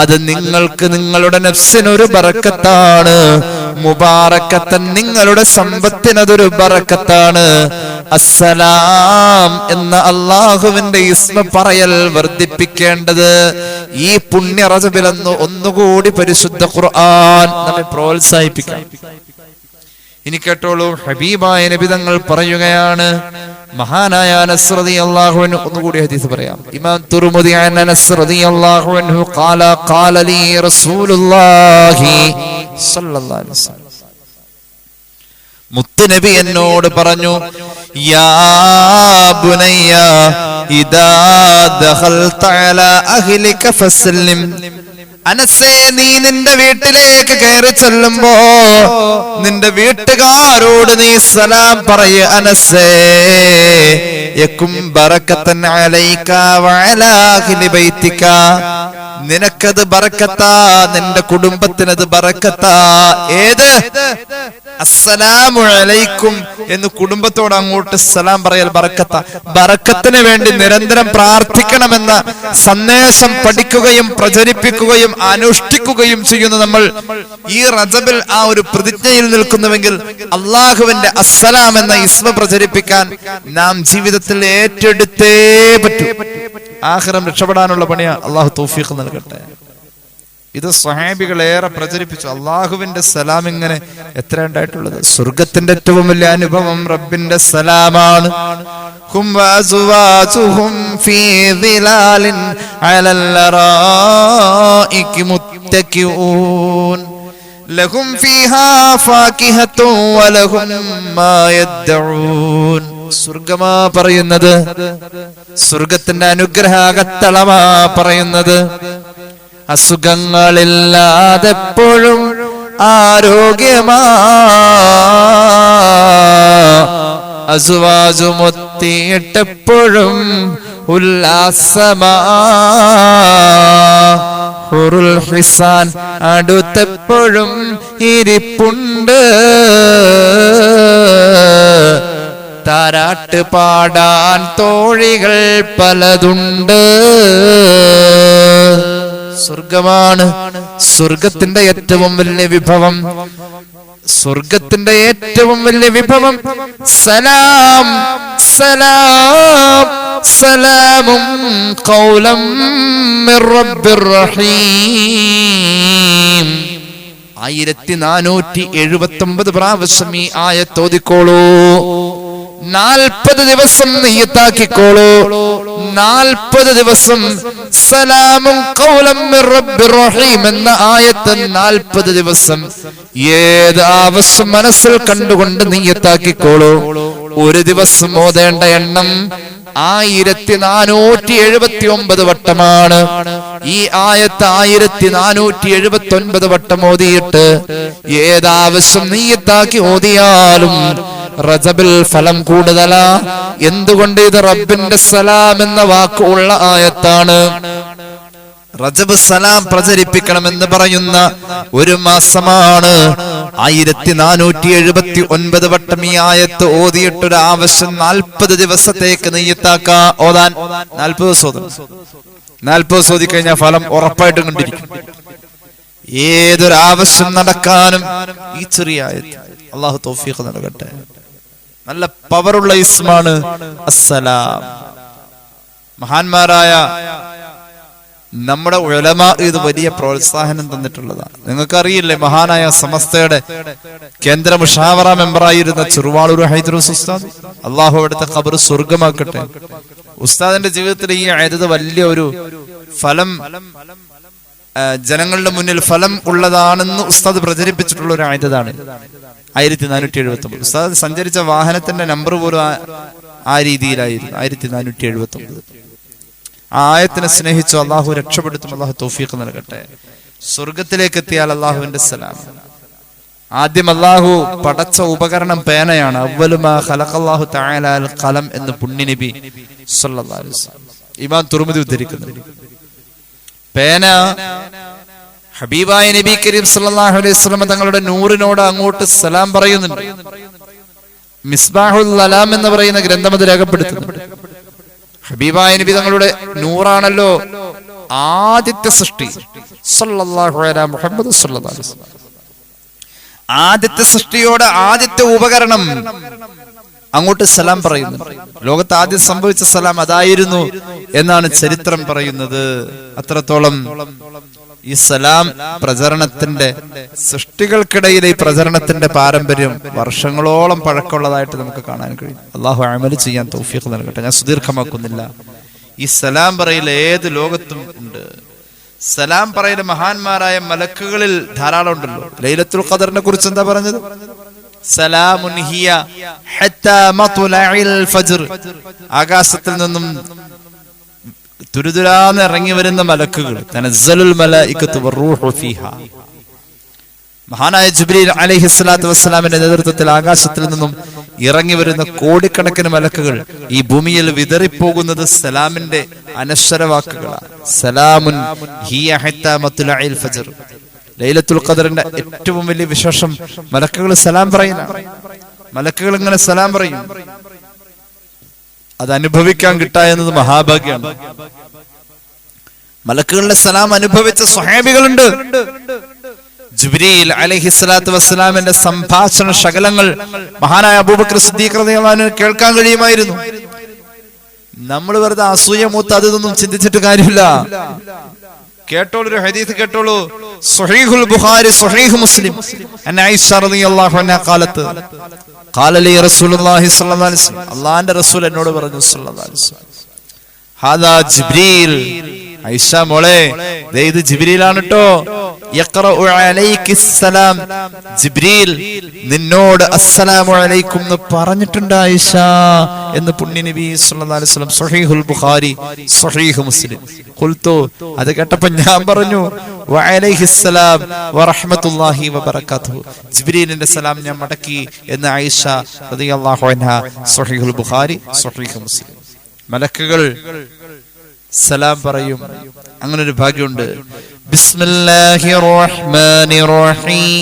അത് നിങ്ങൾക്ക് നിങ്ങളുടെ നഫ്സിനൊരു ബറക്കത്താണ്. മുബാറക്കത്തൻ, നിങ്ങളുടെ സമ്പത്തിനതൊരു ബറക്കത്താണ്. അസ്സലാം എന്ന അള്ളാഹുവിന്റെ ഇസ്മ പറയൽ വർദ്ധിപ്പിക്കേണ്ടത് ഈ പുണ്യ റജബിലെന്ന് ഒന്നുകൂടി പരിശുദ്ധ ഖുർആൻ നമ്മെ പ്രോത്സാഹിപ്പിക്കാം. ഇനി കേട്ടോളൂ, ഹബീബായ നബി തങ്ങൾ പറയുകയാണ്. മഹാനായ അനസ് റളിയല്ലാഹു അൻഹു, ഒന്നുകൂടി ഹദീസ് പറയാം. ഇമാം തുർമുദി അനസ് റളിയല്ലാഹു അൻഹു ഖാല ഖാല ലി റസൂലുള്ളാഹി സ്വല്ലല്ലാഹു അലൈഹി വസല്ലം, മുത്തുനബി എന്നോട് പറഞ്ഞു, യാ ബുനയ്യ ഇദാ ദഖൽത അലാ അഹ്ലിക ഫസല്ലിം. അനസേ, നീ നിന്റെ വീട്ടിലേക്ക് കയറി ചെല്ലുമ്പോ നിന്റെ വീട്ടുകാരോട് നീ സലാം പറയ. അനസേ, യകും ബറകതൻ അലൈക വഅലാ അഹ്ലി ബൈതിക. നിനക്കത് ബറക്കത്താ, നിന്റെ കുടുംബത്തിനത് ബറക്കത്താ. ഏത്? അസ്സലാമു അലൈക്കും എന്ന് കുടുംബത്തോട് അങ്ങോട്ട് സലാം പറയൽ ബറക്കത്താ. ബറക്കത്തിന് വേണ്ടി നിരന്തരം പ്രാർത്ഥിക്കണമെന്ന സന്ദേശം പഠിക്കുകയും പ്രചരിപ്പിക്കുകയും അനുഷ്ഠിക്കുകയും ചെയ്യുന്ന നമ്മൾ ഈ റജബിൽ ആ ഒരു പ്രതിജ്ഞയിൽ നിൽക്കുന്നുവെങ്കിൽ അള്ളാഹുവിന്റെ അസ്സലാം എന്ന ഇസ്മ പ്രചരിപ്പിക്കാൻ നാം ജീവിതത്തിൽ ഏറ്റെടുത്തേ പറ്റൂ. ആഖിറം രക്ഷപ്പെടാനുള്ള പണിയാ. അള്ളാഹു തൗഫീഖ് നൽകട്ടെ. ഇത് സ്വഹാബികൾ ഏറെ പ്രചരിപ്പിച്ചു. അള്ളാഹുവിന്റെ സലാം ഇങ്ങനെ എത്ര ഉണ്ടായിട്ടുള്ളത്. സ്വർഗത്തിന്റെ ഏറ്റവും വലിയ അനുഭവം റബ്ബിന്റെ സലാമാണ്. ഹും വഅസ്വാജുഹും ഫീ ദിലാലിൻ അലൽ അറായികി മുത്തഖിഊൻ ലഹും ഫീഹാ ഫാകിഹത്തുൻ വലഹും മാ യദ്ഊൻ. സ്വർഗമാ പറയുന്നത്, സ്വർഗത്തിന്റെ അനുഗ്രഹാകത്തളമാ പറയുന്നത്. അസുഖങ്ങളില്ലാതെപ്പോഴും ആരോഗ്യമാ, അസുവാജുമൊത്തിയിട്ടെപ്പോഴും ഉല്ലാസമാ, ഹുറുൽ ഹിസാൻ അടുത്തെപ്പോഴും ഇരിപ്പുണ്ട്, താരാട്ട് പാടാൻ തോഴികൾ പലതുണ്ട്. സ്വർഗമാണ് സ്വർഗത്തിന്റെ ഏറ്റവും വലിയ വിഭവം. സ്വർഗത്തിന്റെ ഏറ്റവും വലിയ വിഭവം സലാം, സലാം, സലാമും ഖൗലം മിർ റബ്ബിർ റഹീം. 1479 പ്രാവശ്യം ഈ ആയത്ത് ഓതിക്കോളൂ. 40 ദിവസം നിയ്യത്താക്കിക്കോളൂ. 40 ദിവസം സലാമുൻ ഖൗലൻ മിർ റബ്ബിർ റഹീം എന്ന ആയത്ത് 40 ദിവസം ഏത് ആവശ്യം മനസ്സിൽ കണ്ടുകൊണ്ട് നിയ്യത്താക്കിക്കോളൂ. ഒരു ദിവസം ഓതേണ്ട എണ്ണം 1479 വട്ടമാണ്. ഈ ആയത്ത് 1479 വട്ടം ഓതിയിട്ട് ഏതാവശ്യം നിയ്യത്താക്കി ഓതിയാലും റജബിൽ ഫലം കൂടുതലാ. എന്തുകൊണ്ട്? ഇത് റബ്ബിന്റെ സലാം എന്ന വാക്ക് ഉള്ള ആയത്താണ്. റജബ് സലാം പ്രചരിപ്പിക്കണമെന്ന് പറയുന്ന ഒരു മാസമാണ്. 1479 വട്ടം ഈ ആയത്ത് ഓതിയിട്ടൊരു ആവശ്യം 40 ദിവസത്തേക്ക് നിയ്യത്താക്കാ ഓതാൻ. 40 ദിവസം 40 ദിവസം ഓതി കഴിഞ്ഞാൽ ഫലം ഉറപ്പായിട്ടും കണ്ടിരിക്കും. ഏതൊരാവശ്യം നടക്കാനും ഈ ചെറിയ ആയത്ത് അള്ളാഹു തൗഫീഖ് നൽകട്ടെ. നല്ല പവറുള്ള ഇസ്മാണ് അസ്സലാം. മഹാന്മാരായ നമ്മുടെ ഉലമാ ഇത് വലിയ പ്രോത്സാഹനം തന്നിട്ടുള്ളതാണ്. നിങ്ങൾക്കറിയില്ലേ, മഹാനായ സമസ്തയുടെ കേന്ദ്ര മുഷാവറ മെമ്പറായിരുന്ന ചെറുവാളൂർ ഹൈദ്രൂസ് ഉസ്താദ്, അള്ളാഹു അവിടുത്തെ ഖബർ സ്വർഗമാക്കട്ടെ. ഉസ്താദിന്റെ ജീവിതത്തിൽ ഈ ആയത് വലിയ ഒരു ഫലം, ജനങ്ങളുടെ മുന്നിൽ ഫലം ഉള്ളതാണെന്ന് ഉസ്താദ് പ്രചരിപ്പിച്ചിട്ടുള്ള ഒരു ആയതാണ് 1479. ഉസ്താദ് സഞ്ചരിച്ച വാഹനത്തിന്റെ നമ്പർ പോലും ആ രീതിയിലായിരുന്നു. 1479. ആ ആയത്തിനെ സ്നേഹിച്ചു അള്ളാഹു രക്ഷപ്പെടുത്തും. അള്ളാഹു തൗഫീഖ് നൽകട്ടെ. സ്വർഗത്തിലേക്ക് എത്തിയാൽ അള്ളാഹുവിന്റെ സലാം. ആദ്യം അള്ളാഹു പടച്ച ഉപകരണം പേനയാണ്. അവ്വലുമാ ഖലഖല്ലാഹു തആല അൽ ഖലം എന്ന് പുണ്യനബി സല്ലല്ലാഹു അലൈഹി വസല്ലം ഇമാം തുർമിദി ഉദ്ധരിക്കുന്നു. പേന ഹബീബായ നബി കരീം സല്ലല്ലാഹു അലൈഹി വസല്ലം തങ്ങളുടെ നൂറിനോട് അങ്ങോട്ട് സലാം പറയുന്നുണ്ട്. മിസ്ബാഹുൽ അലാം എന്ന് പറയുന്ന ഗ്രന്ഥം അത് രേഖപ്പെടുത്തുന്നുണ്ട്. ഹബീബായ നബി തങ്ങളുടെ നൂറാണല്ലോ ആദ്യത്തെ സൃഷ്ടി. സല്ലല്ലാഹു അലൈഹി മുഹമ്മദ് സല്ലല്ലാഹു അലൈഹി വസല്ലം ആദ്യത്തെ സൃഷ്ടിയോട് ആദ്യത്തെ ഉപകരണം അങ്ങോട്ട് സലാം പറയുന്നു. ലോകത്ത് ആദ്യം സംഭവിച്ച സലാം അതായിരുന്നു എന്നാണ് ചരിത്രം പറയുന്നത്. അത്രത്തോളം ഈ സലാം പ്രചരണത്തിന്റെ, സൃഷ്ടികൾക്കിടയിൽ ഈ പ്രചരണത്തിന്റെ പാരമ്പര്യം വർഷങ്ങളോളം പഴക്കമുള്ളതായിട്ട് നമുക്ക് കാണാൻ കഴിയും. അള്ളാഹു അമൽ ചെയ്യാൻ തൗഫീഖ് നൽകട്ടെ. ഞാൻ സുദീർഘമാക്കുന്നില്ല. ഈ സലാം പറയൽ ഏത് ലോകത്തും ഉണ്ട്. സലാം പറയൽ മഹാന്മാരായ മലക്കുകളിൽ ധാരാളം ഉണ്ടല്ലോ. ലൈലത്തുൽ ഖദറിനെ കുറിച്ച് എന്താ പറഞ്ഞത്? സലാമുൻ ഹിയ ഹത്താ മത്ലഇൽ ഫജ്ർ. ആകാശത്തിൽ നിന്നും തുരുതുരാന്ന് ഇറങ്ങി വരുന്ന മലക്കുകൾ, തനസ്സലുൽ മലായികത്തു വറൂഹു ഫീഹാ. മഹാനായ ജിബ്രീൽ അലൈഹിസ്സലാത്തു വസ്സലാമിന്റെ നേതൃത്വത്തിൽ ആകാശത്തിൽ നിന്നും ഇറങ്ങി വരുന്ന കോടിക്കണക്കിന് മലക്കുകൾ ഈ ഭൂമിയിൽ വിതറിപ്പോകുന്നത് സലാമിന്റെ അനശ്വര വാക്കുകളാണ്. സലാമുൻ ഹിയ ഹത്താ മത്ലഇൽ ഫജ്ർ. ലൈലത്തുൽ ഖദറിന്റെ ഏറ്റവും വലിയ വിശേഷം മലക്കുകൾ സലാം പറയുന്നതാണ്. മലക്കുകൾ ഇങ്ങനെ സലാം പറയും. അത് അനുഭവിക്കാൻ കിട്ടുക എന്നത് മഹാഭാഗ്യമാണ്. മലക്കുകളുടെ സലാം അനുഭവിച്ച സ്വഹാബികളുണ്ട്. ജിബ്രീൽ അലൈഹിസ്സലാത്തു വസ്സലാമിന്റെ സംഭാഷണ ശകലങ്ങൾ മഹാനായ അബൂബക്കർ സിദ്ദീഖ് റളിയല്ലാഹു അൻഹു കേൾക്കാൻ കഴിയുമായിരുന്നു. നമ്മൾ വെറുതെ അസൂയ മൂത്ത് അതൊന്നും ചിന്തിച്ചിട്ട് കാര്യമില്ല. കേട്ടോളൂ, ഒരു ഹദീസ് കേട്ടോളൂ. സ്വഹീഹുൽ ബുഖാരി, സ്വഹീഹ് മുസ്ലിം. അന്ന ആയിഷ റളിയല്ലാഹു അൻഹാ ഖാലത്ത് ഖാല ലി റസൂലുള്ളാഹി സ്വല്ലല്ലാഹു അലൈഹി വസല്ലം, അല്ലാഹുവിന്റെ റസൂൽ എന്നോട് പറഞ്ഞു സ്വല്ലല്ലാഹു അലൈഹി വസല്ലം, ഹാദാ ജിബ്രീൽ. ആയിഷ മോളെ, ദേ ഇത് ജിബ്രീലാണ് ട്ടോ. യഖറഉ അലൈകിസ്സലാം. ജിബ്രീൽ നിന്നോട് അസ്സലാമു അലൈക്കും എന്ന് പറഞ്ഞിട്ടുണ്ട് ആയിഷ എന്ന് പുണ്യ നബി സല്ലല്ലാഹു അലൈഹി വസല്ലം. സ്വഹീഹുൽ ബുഖാരി, സ്വഹീഹ് മുസ്ലിം. ഖുൽതു, അത് കേട്ടപ്പോൾ ഞാൻ പറഞ്ഞു വഅലൈഹിസ്സലാം വറഹ്മത്തുള്ളാഹി വബറകാതുഹു. ജിബ്രീലിന്റെ സലാം ഞാൻ മടക്കി എന്ന് ആയിഷ റളിയല്ലാഹു അൻഹാ. സ്വഹീഹുൽ ബുഖാരി, സ്വഹീഹ് മുസ്ലിം. മലക്കുകൾ സലാം പറയും. അങ്ങനെ ഒരു ഭാഗ്യമുണ്ട്. ബിസ്മില്ലാഹിർ റഹ്മാനിർ റഹീം.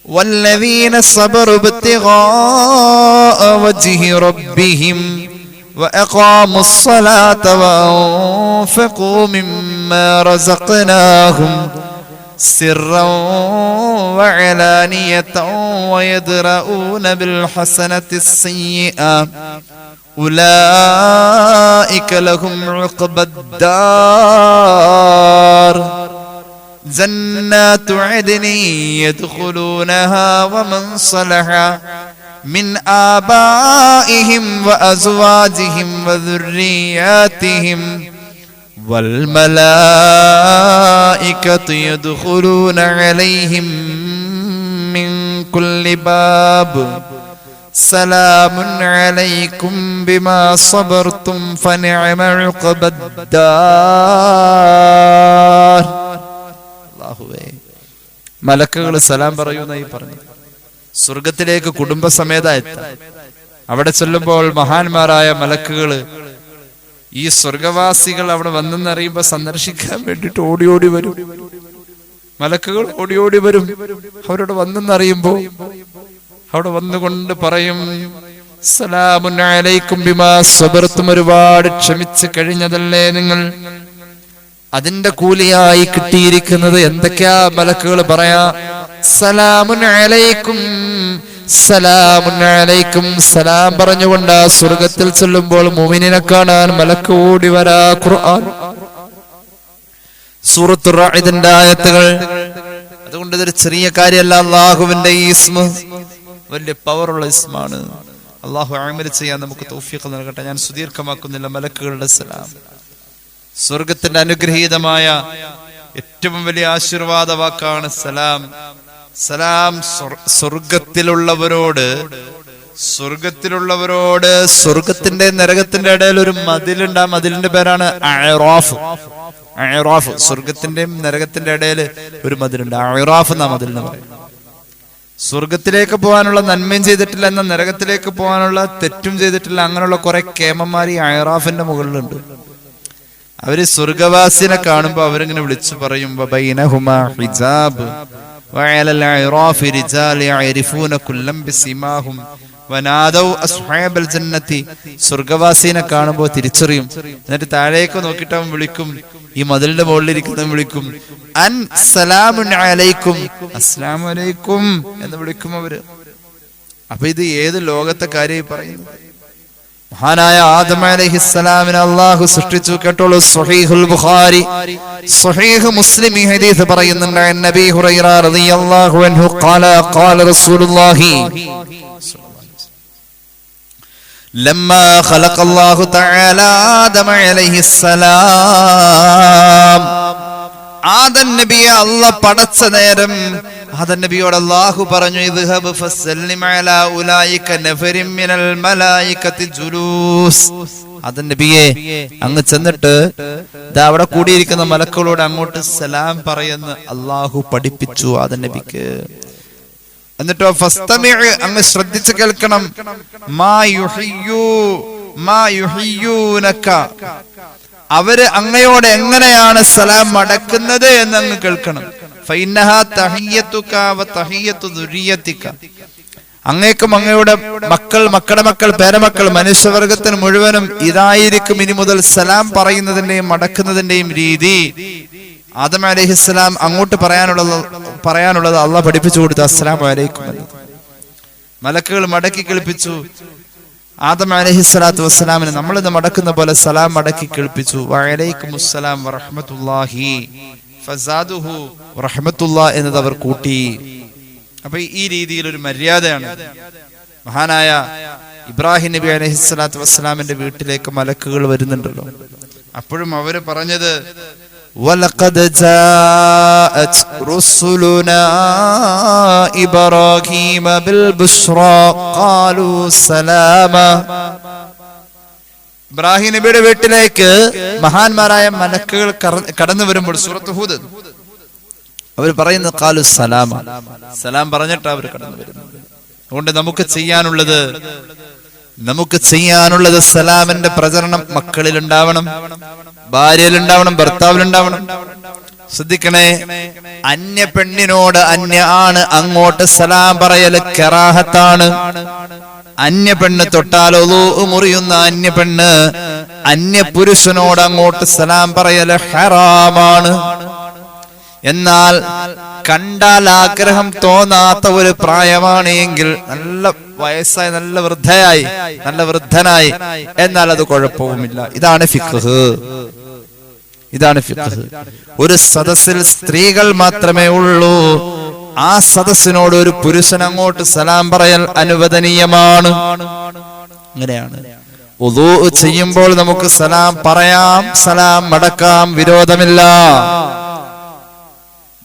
വല്ലദീന സബറു ഇബ്തിഗാഅ വജ്ഹി റബ്ബിഹിം വഅഖാമുസ് സ്വലാത വഅൻഫഖൂ മിമ്മാ റസഖ്നാഹും സിർറൻ വഅലാനിയതൻ വയദ്റഊന ബിൽ ഹസനത്തിസ് സയ്യിഅ ഉലൈക ലഹും ഉഖ്ബദ്ദാർ ജന്നാത്തു അദ്നി യദ്ഖുലൂനഹാ വമൻ സലഹ മിൻ ആബാഇഹിം വഅസ്വാജിഹിം വദുർരിയാതിഹിം വൽമലായികതു യദ്ഖുലൂന അലൈഹിം മിൻ കുല്ലി ബാബ് സലാമുൻ അലൈക്കും ബിമാ സബർതും ഫനിഅമ ഉഖബദ്ദാർ. അല്ലാഹുവേ, മലക്കുകൾ സലാം പറയുന്നായി പറഞ്ഞു. സ്വർഗത്തിലേക്ക് കുടുംബസമേത എത്താം. അവിടെ ചെല്ലുമ്പോൾ മഹാന്മാരായ മലക്കുകള് ഈ സ്വർഗവാസികൾ അവിടെ വന്നെന്നറിയുമ്പോ സന്ദർശിക്കാൻ വേണ്ടിട്ട് ഓടി ഓടി വരും. മലക്കുകൾ ഓടി ഓടി വരും. അവരോട് വന്നെന്നറിയുമ്പോ അവിടെ വന്നുകൊണ്ട് പറയും, സലാമുൻ അലൈക്കും ബിമാ സബർതും, ഒരുപാട് ക്ഷമിച്ച് കഴിഞ്ഞതല്ലേ നിങ്ങൾ, അതിന്റെ കൂലിയായി കിട്ടിയിരിക്കുന്നത് എന്തൊക്കെയാ മലക്കുകൾ പറയാ? സലാമുൻ അലൈക്കും, സലാമുൻ അലൈക്കും. സലാം പറഞ്ഞുകൊണ്ട് സ്വർഗത്തിൽ ചെല്ലുമ്പോൾ മുഅ്മിനിനെ കാണാൻ മലക്ക് ഓടി വരാ. ഖുർആൻ സൂറത്തുർ റഅദിന്റെ ആയത്തുകൾ. അതുകൊണ്ട് ഇതൊരു ചെറിയ കാര്യമല്ല. അല്ലാഹുവിന്റെ ഈ ഇസ്മ വലിയ പവറുള്ള ഇസ്മാണ്. അല്ലാഹു അമൽ ചെയ്യാൻ നമുക്ക് തൗഫീഖ് നൽകട്ടെ. ഞാൻ സുദീർഘമാക്കുന്നില്ല. മലക്കുകളുടെ സലാം സ്വർഗത്തിന്റെ അനുഗ്രഹീതമായ ഏറ്റവും വലിയ ആശീർവാദ വാക്കാണ് സലാം. സലാം സ്വർഗത്തിലുള്ളവരോട് സ്വർഗത്തിന്റെ നരകത്തിന്റെ ഇടയിൽ ഒരു മതിലുണ്ട്. ആ മതിലിന്റെ പേരാണ് അഅറാഫ്. അഅറാഫ്, സ്വർഗത്തിന്റെയും നരകത്തിന്റെ ഇടയിൽ ഒരു മതിലുണ്ട്. അഅറാഫ് എന്ന മതിലിന് പറയും. സ്വർഗത്തിലേക്ക് പോകാനുള്ള നന്മയും ചെയ്തിട്ടില്ല, എന്നാൽ നരകത്തിലേക്ക് പോകാനുള്ള തെറ്റും ചെയ്തിട്ടില്ല. അങ്ങനെയുള്ള കുറെ കേമന്മാർ ഈ അഅറാഫിന്റെ മുകളിലുണ്ട്. അവര് സ്വർഗവാസിനെ കാണുമ്പോ അവരിങ്ങനെ വിളിച്ചു പറയും, ബൈനഹുമാ ഹിജാബ് വഅലൽ അഅറാഫി റിജാൽ യഅരിഫൂന കുല്ലം ബിസിമാഹും വനാദൗ അസ്ഹാബൽ ജന്നതി. സ്വർഗവാസിനെ കാണുമ്പോൾ തിരിച്ചറിയും. എന്നിട്ട് താഴേക്ക് നോക്കിയിട്ട് അവൻ വിളിക്കും, ഈ മതിലിന്റെ മുകളിലിരിക്കുന്നവൻ വിളിക്കും, അൻ സലാമുൻ അലൈക്കും, അസ്സലാമു അലൈക്കും എന്ന് വിളിക്കും അവര്. അപ്പൊ ഇത് ഏത് ലോകത്തെ കാര്യം പറയുന്നു? മഹാനായ ആദം അലൈഹിസ്സലാമിനെ അല്ലാഹു സൃഷ്ടിച്ചു. കേട്ടോളൂ, സ്വഹീഹുൽ ബുഖാരി, സ്വഹീഹ് മുസ്ലിം ഈ ഹദീസ് പറയുന്നുണ്ട്. നബി ഹുറൈറ റളിയല്ലാഹു അൻഹു ഖാല ഖാല റസൂലുള്ളാഹി ലമ്മാ ഖലഖല്ലാഹു തആല ആദം അലൈഹിസ്സലാം. ആദം നബിയെ അല്ലാഹ് പടച്ച നേരം ആദം നബിയോട് അല്ലാഹു പറഞ്ഞു, ഇദ്ഹബ് ഫസല്ലിം അലാ ഉലൈക നഫരിൻ മിനൽ മലായികതി ജുലൂസ്. ആദം നബിയെ അങ്ങ് ചെന്നിട്ട് അവിടെ കൂടിയിരിക്കുന്ന മലക്കുകളോട് അങ്ങോട്ട് സലാം പറയുന്ന അല്ലാഹു പഠിപ്പിച്ചു ആദം നബിക്ക്. എന്നിട്ടോ ഫസ്തമിഅ്, അങ്ങ് ശ്രദ്ധിച്ച് കേൾക്കണം, മാ യുഹിയ്യൂനക, അവര് അങ്ങയോട് എങ്ങനെയാണ് സലാം മടക്കുന്നത് എന്ന് അങ്ങ് കേൾക്കണം. ഫഇന്നഹാ തഹിയ്യതുക വ തഹിയ്യതു ദുരിയതിക, അങ്ങേക്കും അങ്ങയുടെ മക്കൾ, മക്കളുടെ മക്കൾ, പേരമക്കൾ, മനുഷ്യവർഗത്തിന് മുഴുവനും ഇതായിരിക്കും ഇനി മുതൽ സലാം പറയുന്നതിന്റെയും മടക്കുന്നതിന്റെയും രീതി. ആദം അലൈഹിസ്സലാം അങ്ങോട്ട് പറയാനുള്ളത് അള്ളാഹ് പഠിപ്പിച്ചു കൊടുത്തു, അസ്സലാമു അലൈക്കും എന്ന്. മലക്കുകൾ മടക്കി കേൾപ്പിച്ചു. ആദം അലൈഹിസ്സലാത്തു വസ്സലാമിന് നമ്മളിത് മടക്കുന്ന പോലെ സലാം മടക്കി കേൾപ്പിച്ചു. വഅലൈക്കുമുസ്സലാം വറഹ്മത്തുള്ളാഹി ഫസാദുഹു വറഹ്മത്തുള്ളാഹ് എന്നത് അവർ കൂട്ടി. അപ്പൊ ഈ രീതിയിൽ ഒരു മര്യാദയാണ്. മഹാനായ ഇബ്രാഹിം നബി അലൈഹിസ്സലാത്തു വസ്സലാമിന്റെ വീട്ടിലേക്ക് മലക്കുകൾ വരുന്നുണ്ടല്ലോ. അപ്പോഴും അവര് പറഞ്ഞത്, وَلَقَدْ جَاءَتْ رُسُلُنَا إِبْرَاهِيمَ بِالْبُشْرَى قَالُوا سَلَامًا. ഇബ്രാഹിം നബിയുടെ വീട്ടിലേക്ക് മഹാന്മാരായ മലക്കുകൾ കടന്നു വരുമ്പോൾ സൂറത്ത് ഹൂദ് അവർ പറയുന്നത് ഖാലു സലാമ, സലാം പറഞ്ഞിട്ട് അവർ കടന്നു വരുന്നത്. അതുകൊണ്ട് നമുക്ക് ചെയ്യാനുള്ളത് സലാമിന്റെ പ്രചരണം മക്കളിൽ ഉണ്ടാവണം, ഭാര്യയിലുണ്ടാവണം, ഭർത്താവിലുണ്ടാവണം. ശ്രദ്ധിക്കണേ, അന്യ പെണ്ണിനോട് അന്യ ആണ് അങ്ങോട്ട് സലാം പറയല് കറാഹത്താണ്. അന്യ പെണ്ണ് തൊട്ടാൽ ഉളൂ മുറിയുന്ന അന്യ പെണ്ണ് അന്യ പുരുഷനോട് അങ്ങോട്ട് സലാം പറയല് ഹറാമാണ്. എന്നാൽ കണ്ടാൽ ആഗ്രഹം തോന്നാത്ത ഒരു പ്രായമാണ് എങ്കിൽ, നല്ല വയസ്സായി, നല്ല വൃദ്ധനായി, എന്നാൽ അത് കുഴപ്പവുമില്ല. ഇതാണ് ഫിഖ്ഹ്. ഒരു സദസ്സിൽ സ്ത്രീകൾ മാത്രമേ ഉള്ളൂ, ആ സദസ്സിനോട് ഒരു പുരുഷൻ അങ്ങോട്ട് സലാം പറയൽ അനുവദനീയമാണ്. അങ്ങനെയാണ്. വുളൂ ചെയ്യുമ്പോൾ നമുക്ക് സലാം പറയാം, സലാം മടക്കാം, വിരോധമില്ല.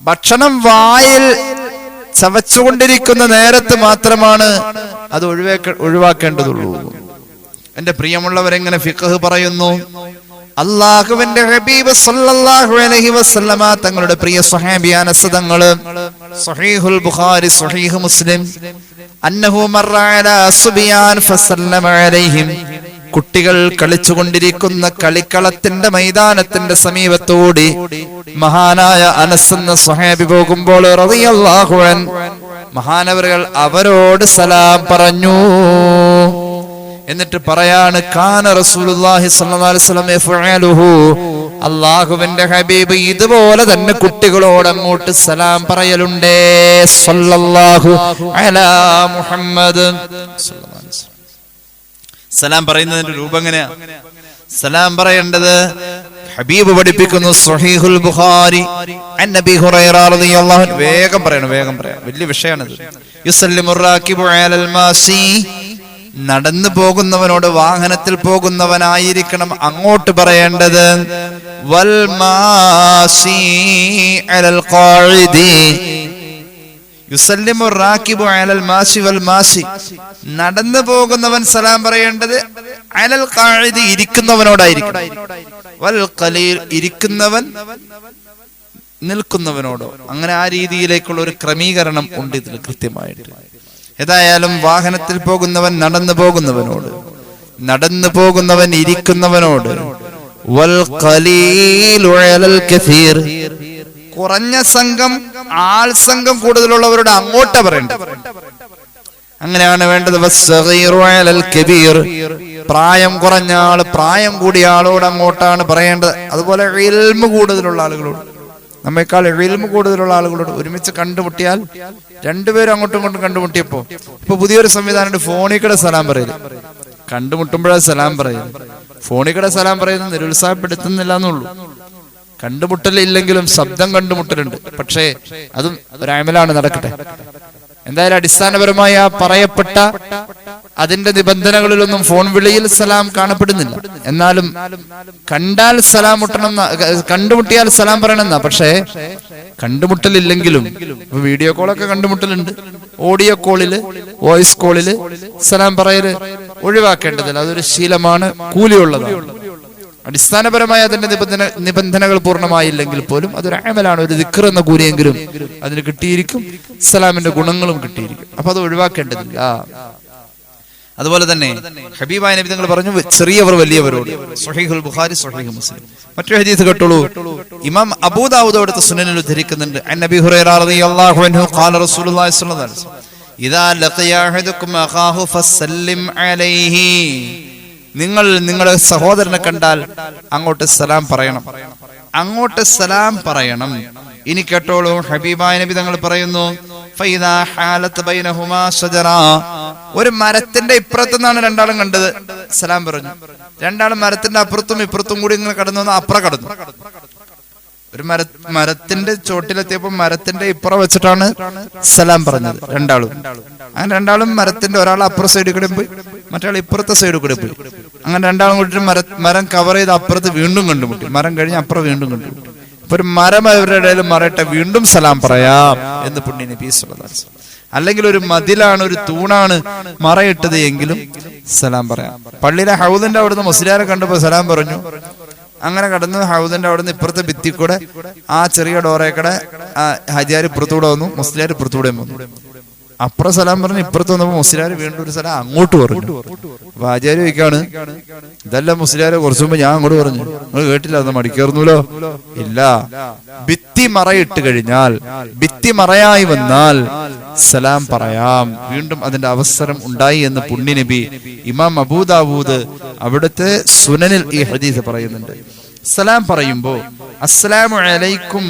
ഭക്ഷണം വായിൽ ചവച്ചുകൊണ്ടിരിക്കുന്ന നേരത്ത് മാത്രമാണ് അത് ഒഴിവാക്കേണ്ടതുള്ളൂ. എന്റെ പ്രിയമുള്ളവരെങ്ങനെ ഫിഖ്ഹ് പറയുന്നു, അല്ലാഹുവിന്റെ ഹബീബ് സല്ലല്ലാഹു അലൈഹി വസല്ലമ തങ്ങളുടെ പ്രിയ സ്വഹാബി അനസ് തങ്ങൾ സ്വഹീഹുൽ ബുഖാരി സ്വഹീഹ് മുസ്ലിം അന്നഹു മർറ അലാ സുബിയാൻ ഫസല്ലമ അലൈഹിം, കുട്ടികൾ കളിച്ചുകൊണ്ടിരിക്കുന്ന കളിക്കളത്തിന്റെ മൈതാനത്തിന്റെ സമീപത്തോടി മഹാനായ അനസ് എന്ന സ്വഹാബി പോകുമ്പോൾ റളിയല്ലാഹു അൻഹു മഹാനവറുകൾ അവരോട് സലാം പറഞ്ഞു. എന്നിട്ട് പറയാണ്, കാന റസൂലുള്ളാഹി സ്വല്ലല്ലാഹു അലൈഹി വസല്ലം യഫഅലുഹു, അല്ലാഹുവിന്റെ ഹബീബ് ഇതുപോലെ തന്നെ കുട്ടികളോട് അങ്ങോട്ട് സലാം പറയലുണ്ടേ. സ്വല്ലല്ലാഹു അലാ മുഹമ്മദ്. സലാം പറയുന്നതിന്റെ രൂപം എങ്ങനെയാ? സലാം പറയേണ്ടത് ഹബീബ് പഠിപ്പിക്കുന്നു സ്വഹീഹുൽ ബുഖാരി അൻ നബി ഹുറൈറ റളിയല്ലാഹു അൻഹു. വേഗം പറയണം, വേഗം പറയാം, വലിയ വിഷയമാണിത്. യുസല്ലിമു റാകിബു അലൽ മാസി, നടന്നു പോകുന്നവനോട്, വാഹനത്തിൽ പോകുന്നവനായിരിക്കണം അങ്ങോട്ട് പറയേണ്ടത്. വൽ മാസി അലൽ ഖാഇദി, യുസല്ലിമു റാകിബു അലൽ മാസി വൽ മാസി, നടന്നു പോകുന്നവൻ സലാം പറയേണ്ടത് അലൽ ഖാഇദി, ഇരിക്കുന്നവനോടായിരിക്കണം. വൽ ഖലീൽ, ഇരിക്കുന്നവൻ നിൽക്കുന്നവനോടോ. അങ്ങനെ ആ രീതിയിലേക്കുള്ള ഒരു ക്രമീകരണം ഉണ്ട് ഇതിൽ കൃത്യമായിട്ട്. ഏതായാലും വാഹനത്തിൽ പോകുന്നവൻ നടന്നു പോകുന്നവനോട്, നടന്നു പോകുന്നവൻ ഇരിക്കുന്നവനോട്. വൽ ഖലീലു അലൽ കസീർ, കുറഞ്ഞ സംഘം, ആൾ സംഘം കൂടുതലുള്ളവരോട് അങ്ങോട്ട് പറയേണ്ടത്. അങ്ങനെയാണ് വേണ്ടത്. വസ്സഗീറു അലൽ കബീർ, പ്രായം കുറഞ്ഞ ആൾ പ്രായം കൂടിയ ആളോട് അങ്ങോട്ടാണ് പറയേണ്ടത്. അതുപോലെ ഇൽമു കൂടുതലുള്ള ആളുകളോട്, നമ്മേക്കാൾ ഇൽമു കൂടുതലുള്ള ആളുകളോട് ഒരുമിച്ച് കണ്ടുമുട്ടിയാൽ, രണ്ടുപേരും അങ്ങോട്ടും ഇങ്ങോട്ടും കണ്ടുമുട്ടിയപ്പോ ഇപ്പൊ പുതിയൊരു സംവിധാനം, ഫോണിൽ കൂടെ സലാം പറയല്. കണ്ടുമുട്ടുമ്പോഴാണ് സലാം പറയല്. ഫോണിൽ കൂടെ സലാം പറയുന്നത് നിരുത്സാഹപ്പെടുത്തുന്നില്ല എന്നുള്ളൂ. കണ്ടുമുട്ടലില്ലെങ്കിലും ശബ്ദം കണ്ടുമുട്ടലുണ്ട്. പക്ഷേ അതും ഒരു അമലാണ്, നടക്കട്ടെ. എന്തായാലും അടിസ്ഥാനപരമായി ആ പറയപ്പെട്ട അതിന്റെ നിബന്ധനകളിലൊന്നും ഫോൺ വിളിയിൽ സലാം കാണപ്പെടുന്നില്ല. എന്നാലും കണ്ടാൽ സലാം മുട്ടണം, കണ്ടുമുട്ടിയാൽ സലാം പറയണമെന്നാ. പക്ഷേ കണ്ടുമുട്ടലില്ലെങ്കിലും വീഡിയോ കോളൊക്കെ കണ്ടുമുട്ടലുണ്ട്. ഓഡിയോ കോളില്, വോയിസ് കോളില് സലാം പറയല് ഒഴിവാക്കേണ്ടതില്ല. അതൊരു ശീലമാണ്, കൂലിയുള്ളതാണ്. അടിസ്ഥാനപരമായി അതിന്റെ നിബന്ധനകൾ പൂർണ്ണമായില്ലെങ്കിൽ പോലും അതൊരു അമലാണ്. ഒരു ദിക്ർ എന്ന കൂലിയെങ്കിലും അതിന് കിട്ടിയിരിക്കും, സലാമിന്റെ ഗുണങ്ങളും കിട്ടിയിരിക്കും. അപ്പൊ അത് ഒഴിവാക്കേണ്ടതില്ല. അതുപോലെ തന്നെ ഹബീബായ നബി തങ്ങൾ പറഞ്ഞു, ചെറിയവർ വലിയവരോട്. സ്വഹീഹുൽ ബുഖാരി സ്വഹീഹ് മുസ്ലിം. മറ്റൊരു ഹദീസ് കേട്ടോളൂ. ഇമാം അബൂ ദാവൂദ് അവിടുത്തെ സുനനിൽ ഉദ്ധരിക്കുന്നുണ്ട്. അൻ നബി ഹുറൈറ റളിയല്ലാഹു അൻഹു ഖാല റസൂലുള്ളാഹി സ്വല്ലല്ലാഹു അലൈഹി വസല്ലം ഇദാ ലഖിയ അഹദുകും അഖാഹു ഫസല്ലിം അലൈഹി, നിങ്ങൾ നിങ്ങളുടെ സഹോദരനെ കണ്ടാൽ അങ്ങോട്ട് സലാം പറയണം, അങ്ങോട്ട് സലാം പറയണം. ഇനി കേട്ടോളൂ, ഹബീബായ നബി തങ്ങൾ പറയുന്നു, ഫൈദാ ഹാലത്ത് ബൈനഹുമാ ശജറ, ഒരു മരത്തിന്റെ ഇപ്പുറത്തു നിന്നാണ് രണ്ടാളും കണ്ടത്, സലാം പറഞ്ഞു. രണ്ടാളും മരത്തിന്റെ അപ്പുറത്തും ഇപ്പുറത്തും കൂടി ഇങ്ങനെ കടന്നു വന്ന് അപ്പുറം കടന്നു. ഒരു മരത്തിന്റെ ചോട്ടിലെത്തിയപ്പോ മരത്തിന്റെ ഇപ്പുറം വെച്ചിട്ടാണ് സലാം പറഞ്ഞത് രണ്ടാളും. അങ്ങനെ രണ്ടാളും മരത്തിന്റെ, ഒരാൾ അപ്പുറ സൈഡിൽ കൂടെ പോയി, മറ്റേ ഇപ്പുറത്തെ സൈഡിൽ കൂടെ പോയി. അങ്ങനെ രണ്ടാളും കൂടി മരം കവർ ചെയ്ത് അപ്പുറത്ത് വീണ്ടും കണ്ടുമുട്ടി. മരം കഴിഞ്ഞ് അപ്പുറം വീണ്ടും കണ്ടുമുട്ടി. അപ്പൊ ഒരു മരം അവരുടെ ഇടയിൽ മറയട്ടെ, വീണ്ടും സലാം പറയാം എന്ന് പുണ്യ നബി സ്വല്ലല്ലാഹു അലൈഹി വസല്ലം. അല്ലെങ്കിൽ ഒരു മതിലാണ്, ഒരു തൂണാണ് മറയിട്ടത് എങ്കിലും സലാം പറയാം. പള്ളിയിലെ ഹൗദിന്റെ അവിടുന്ന് മുസ്ലിയാരെ കണ്ടപ്പോ സലാം പറഞ്ഞു. അങ്ങനെ കടന്ന് ഹൗദിന്റെ അവിടുന്ന് ഇപ്പുറത്തെ ഭിത്തി കൂടെ ആ ചെറിയ ഡോറേക്കടെ ഹജിയാർ ഇപ്പുറത്തൂടെ വന്നു, മുസ്ലിയാർ ഇപ്പുറത്തൂടെ വന്നു. അപ്പുറം സലാം പറഞ്ഞു, ഇപ്പുറത്ത് വന്നപ്പോ മുസ്ലിയാർ വീണ്ടും ഒരു സലാം അങ്ങോട്ട് പറഞ്ഞു. അപ്പൊ ആചാര്യ ചോദിക്കാണ്, ഇതല്ല മുസ്ലിയാരെ കുറച്ചു മുമ്പ് ഞാൻ അങ്ങോട്ട് പറഞ്ഞു, നിങ്ങൾ കേട്ടില്ല, അത് മടിക്കേറുന്നല്ലോ. ഇല്ല, ഭിത്തി മറയിട്ട് കഴിഞ്ഞാൽ, ഭിത്തി മറയായി വന്നാൽ സലാം പറയാം. വീണ്ടും അതിന്റെ അവസരം ഉണ്ടായി എന്ന് പുണ്യ നബി ഇമാം അബൂ ദാവൂദ് അവിടുത്തെ സുനനിൽ ഈ ഹദീസ് പറയുന്നുണ്ട്. സലാം പറയുമ്പോ അസ്സലാമു അലൈക്കും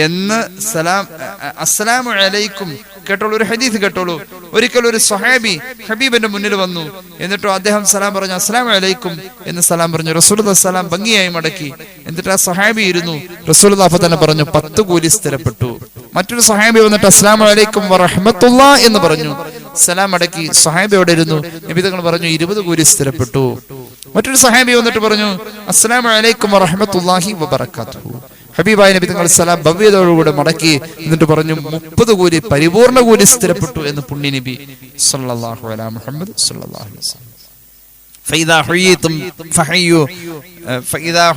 എന്ന് സലാം, അസ്സലാമു അലൈക്കും കേട്ടോളൂ, ഒരു ഹദീസ് കേട്ടോളൂ. ഒരിക്കൽ ഒരു സ്വഹാബി ഹബീബിന്റെ മുന്നിൽ വന്നു. എന്നിട്ടോ അദ്ദേഹം സലാം പറഞ്ഞു, അസ്സലാമു അലൈക്കും എന്ന് സലാം പറഞ്ഞു. റസൂലുള്ളാഹി സലാം ഭംഗിയായി മടക്കി. എന്നിട്ട് ആ സ്വഹാബി ഇരുന്നു. റസൂലുള്ളാഹി തന്നെ പറഞ്ഞു, 10 കൂലി സ്ഥിരപ്പെട്ടു. മറ്റൊരു സ്വഹാബി വന്നിട്ട് അസ്സലാമു അലൈക്കും വറഹ്മത്തുള്ളാഹി എന്ന് പറഞ്ഞു. സലാം അടക്കി. സ്വഹാബി അവിടെ ഇരുന്നു. നബി തങ്ങൾ പറഞ്ഞു, 20 കൂലി സ്ഥിരപ്പെട്ടു. മറ്റൊരു സ്വഹാബി വന്നിട്ട് പറഞ്ഞു, അസ്സലാമു അലൈക്കും വറഹ്മത്തുള്ളാഹി വബറകാതുഹു. ഹബീബായ നബി തങ്ങൾ സലാം ഭവ്യതയോടുകൂടെ മടക്കി. എന്നിട്ട് പറഞ്ഞു, 30 കൂലി പരിപൂർണ കൂലി സ്ഥിരപ്പെട്ടു എന്ന് പുണ്യ നബി സല്ലല്ലാഹു അലൈഹി മുഹമ്മദ് സല്ലല്ലാഹു അലൈഹി വസല്ലം. فإذا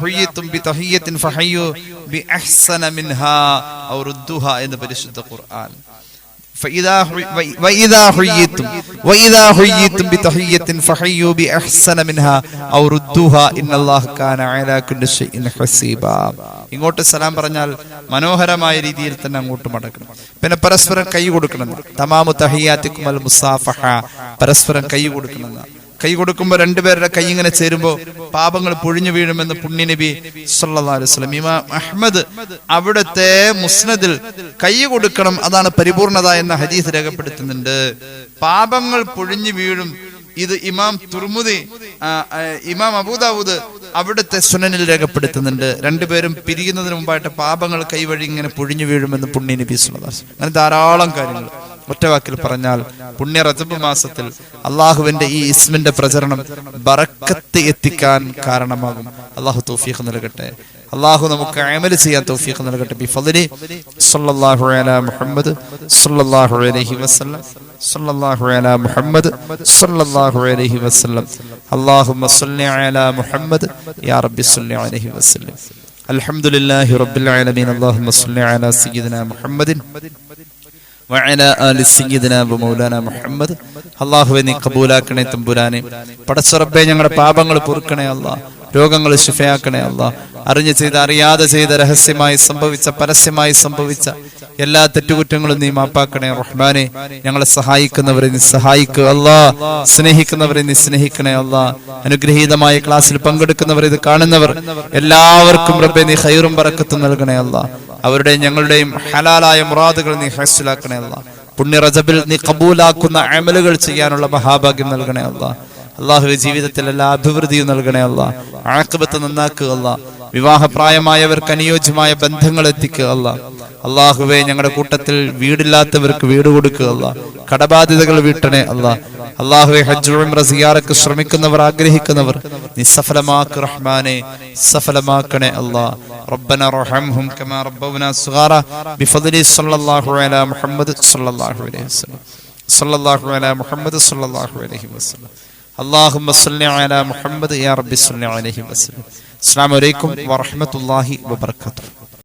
حييتم بتحية فحيوا بأحسن منها أو ردوها എന്ന് പരിശുദ്ധ ഖുർആൻ. وإذا حييتم بتحية فحيوا بأحسن منها أو ردوها إن الله كان على كل شيء حسيبا. ഇങ്ങോട്ട് സലാം പറഞ്ഞാൽ മനോഹരമായ രീതിയിൽ തന്നെ അങ്ങോട്ട് മടക്കണം. പിന്നെ പരസ്പരം കൈ കൊടുക്കണം. തമാമു തഹിയ്യാത്തിക്കും അൽ മുസാഫഹ, പരസ്പരം കൈ കൊടുക്കണം. കൈ കൊടുക്കുമ്പോൾ രണ്ടുപേരുടെ കൈ ഇങ്ങനെ ചേരുമ്പോൾ പാപങ്ങൾ പൊഴിഞ്ഞു വീഴുമെന്ന് പുണ്യ നബി സല്ലല്ലാഹു അലൈഹി വസല്ലം. ഇമാം അഹ്മദ് അവിടുത്തെ മുസ്നദിൽ കൈ കൊടുക്കണം, അതാണ് പരിപൂർണത എന്ന ഹദീസ് രേഖപ്പെടുത്തുന്നുണ്ട്. പാപങ്ങൾ പൊഴിഞ്ഞു വീഴും. ഇത് ഇമാം തുർമുദി, ഇമാം അബൂദാവൂദ് അവിടുത്തെ സുനനിൽ രേഖപ്പെടുത്തുന്നുണ്ട്. രണ്ടുപേരും പിരിയുന്നതിന് മുമ്പായിട്ട് പാപങ്ങൾ കൈവഴി ഇങ്ങനെ പൊഴിഞ്ഞു വീഴുമെന്ന് പുണ്യ നബി സല്ലല്ലാഹു അലൈഹി വസല്ലം. അങ്ങനെ ധാരാളം കാര്യങ്ങൾ. ഒറ്റവാക്കിൽ പറഞ്ഞാൽ പുണ്യ റജബ് മാസത്തിൽ അള്ളാഹുവിന്റെ ഈ ഇസ്മിന്റെ പ്രചരണം ബറക്കത്ത് എത്തിക്കാൻ കാരണമാകും. അള്ളാഹു തൗഫീഖ് നൽകട്ടെ. അള്ളാഹു നമുക്ക് അമൽ ചെയ്യാൻ തൗഫീഖ് നൽകട്ടെ. ബിഫദ്ലി സല്ലല്ലാഹു അലാ മുഹമ്മദ് സല്ലല്ലാഹു അലൈഹി വസല്ലം സല്ലല്ലാഹു അലാ മുഹമ്മദ് സല്ലല്ലാഹു അലൈഹി വസല്ലം. അല്ലാഹുമ്മ സ്വല്ലി അലാ മുഹമ്മദ് യാ റബ്ബി സ്വല്ലി അലൈഹി വസല്ലം. അൽഹംദുലില്ലാഹി റബ്ബിൽ ആലമീൻ. അല്ലാഹുമ്മ സ്വല്ലി അലാ സയ്യിദിനാ മുഹമ്മദിൻ വഅലാ ആലി സയ്യിദിനാ വമൗലാനാ മുഹമ്മദ്. അല്ലാഹുവേ നീ ഖബൂലാക്കണേ തമ്പുരാനെ. പടച്ച റബ്ബേ ഞങ്ങളുടെ പാപങ്ങൾ പൊറുക്കണേ അല്ലാഹ്. രോഗങ്ങൾ ശിഫയാക്കണേ അല്ലാഹ്. അറിഞ്ഞു ചെയ്ത അറിയാതെ ചെയ്ത രഹസ്യമായി സംഭവിച്ച പരസ്യമായി സംഭവിച്ച എല്ലാ തെറ്റുകുറ്റങ്ങളും നീ മാപ്പാക്കണേ റഹ്മാനെ. ഞങ്ങളെ സഹായിക്കുന്നവരെ നീ സഹായിക്കുക അല്ലാഹ്. സ്നേഹിക്കുന്നവരെ നീ സ്നേഹിക്കണേ അല്ലാഹ്. അനുഗ്രഹീതമായ ക്ലാസ്സിൽ പങ്കെടുക്കുന്നവർ, ഇത് കാണുന്നവർ എല്ലാവർക്കും റബ്ബേ നീ ഖൈറും ബറക്കത്തും നൽകണേ അല്ലാഹ്. അവരുടെയും ഞങ്ങളുടെയും ഹലാലായ മുറാദുകൾ നീ ഹസ്സലാക്കണേ അല്ലാഹ്. പുണ്യ റജബിൽ നീ ഖബൂലാക്കുന്ന അമലുകൾ ചെയ്യാനുള്ള മഹാഭാഗ്യം നൽകണേ അല്ലാഹ്. അല്ലാഹുവേ ജീവിതത്തിൽ എല്ലാ അഭിവൃദ്ധിയും നൽകണേ അല്ലാഹ്. ആഖിബത്ത് നന്നാക്കുക അല്ലാഹ്. വിവാഹപ്രായമായവർക്ക് അനുയോജ്യമായ ബന്ധങ്ങൾ എത്തിക്കുക അല്ലാഹ്. അല്ലാഹുവേ ഞങ്ങളുടെ കൂട്ടത്തിൽ വീടില്ലാത്തവർക്ക് വീട് കൊടുക്കുക അല്ലാഹ്. കടബാധ്യതകൾ വീട്ടണേ അല്ലാഹ്. അല്ലാഹുവേ ഹജ്ജ് ഉംറ സിയാറക്ക് ശ്രമിക്കുന്നവർ, ആഗ്രഹിക്കുന്നവർ നീ സഫലമാക്ക് റഹ്മാനെ, സഫലമാക്കണേ അല്ലാഹ്. റബ്ബനാ റഹംഹും കമാ റബ്ബൗനാ സഗാറ ബിഫദ്ലി സല്ലല്ലാഹു അലാ മുഹമ്മദ് സല്ലല്ലാഹു അലൈഹി വസല്ലം സല്ലല്ലാഹു അലാ മുഹമ്മദ് സല്ലല്ലാഹു അലൈഹി വസല്ലം. اللهم صل على محمد يا رب صل عليه وسلم. السلام عليكم ورحمة الله وبركاته.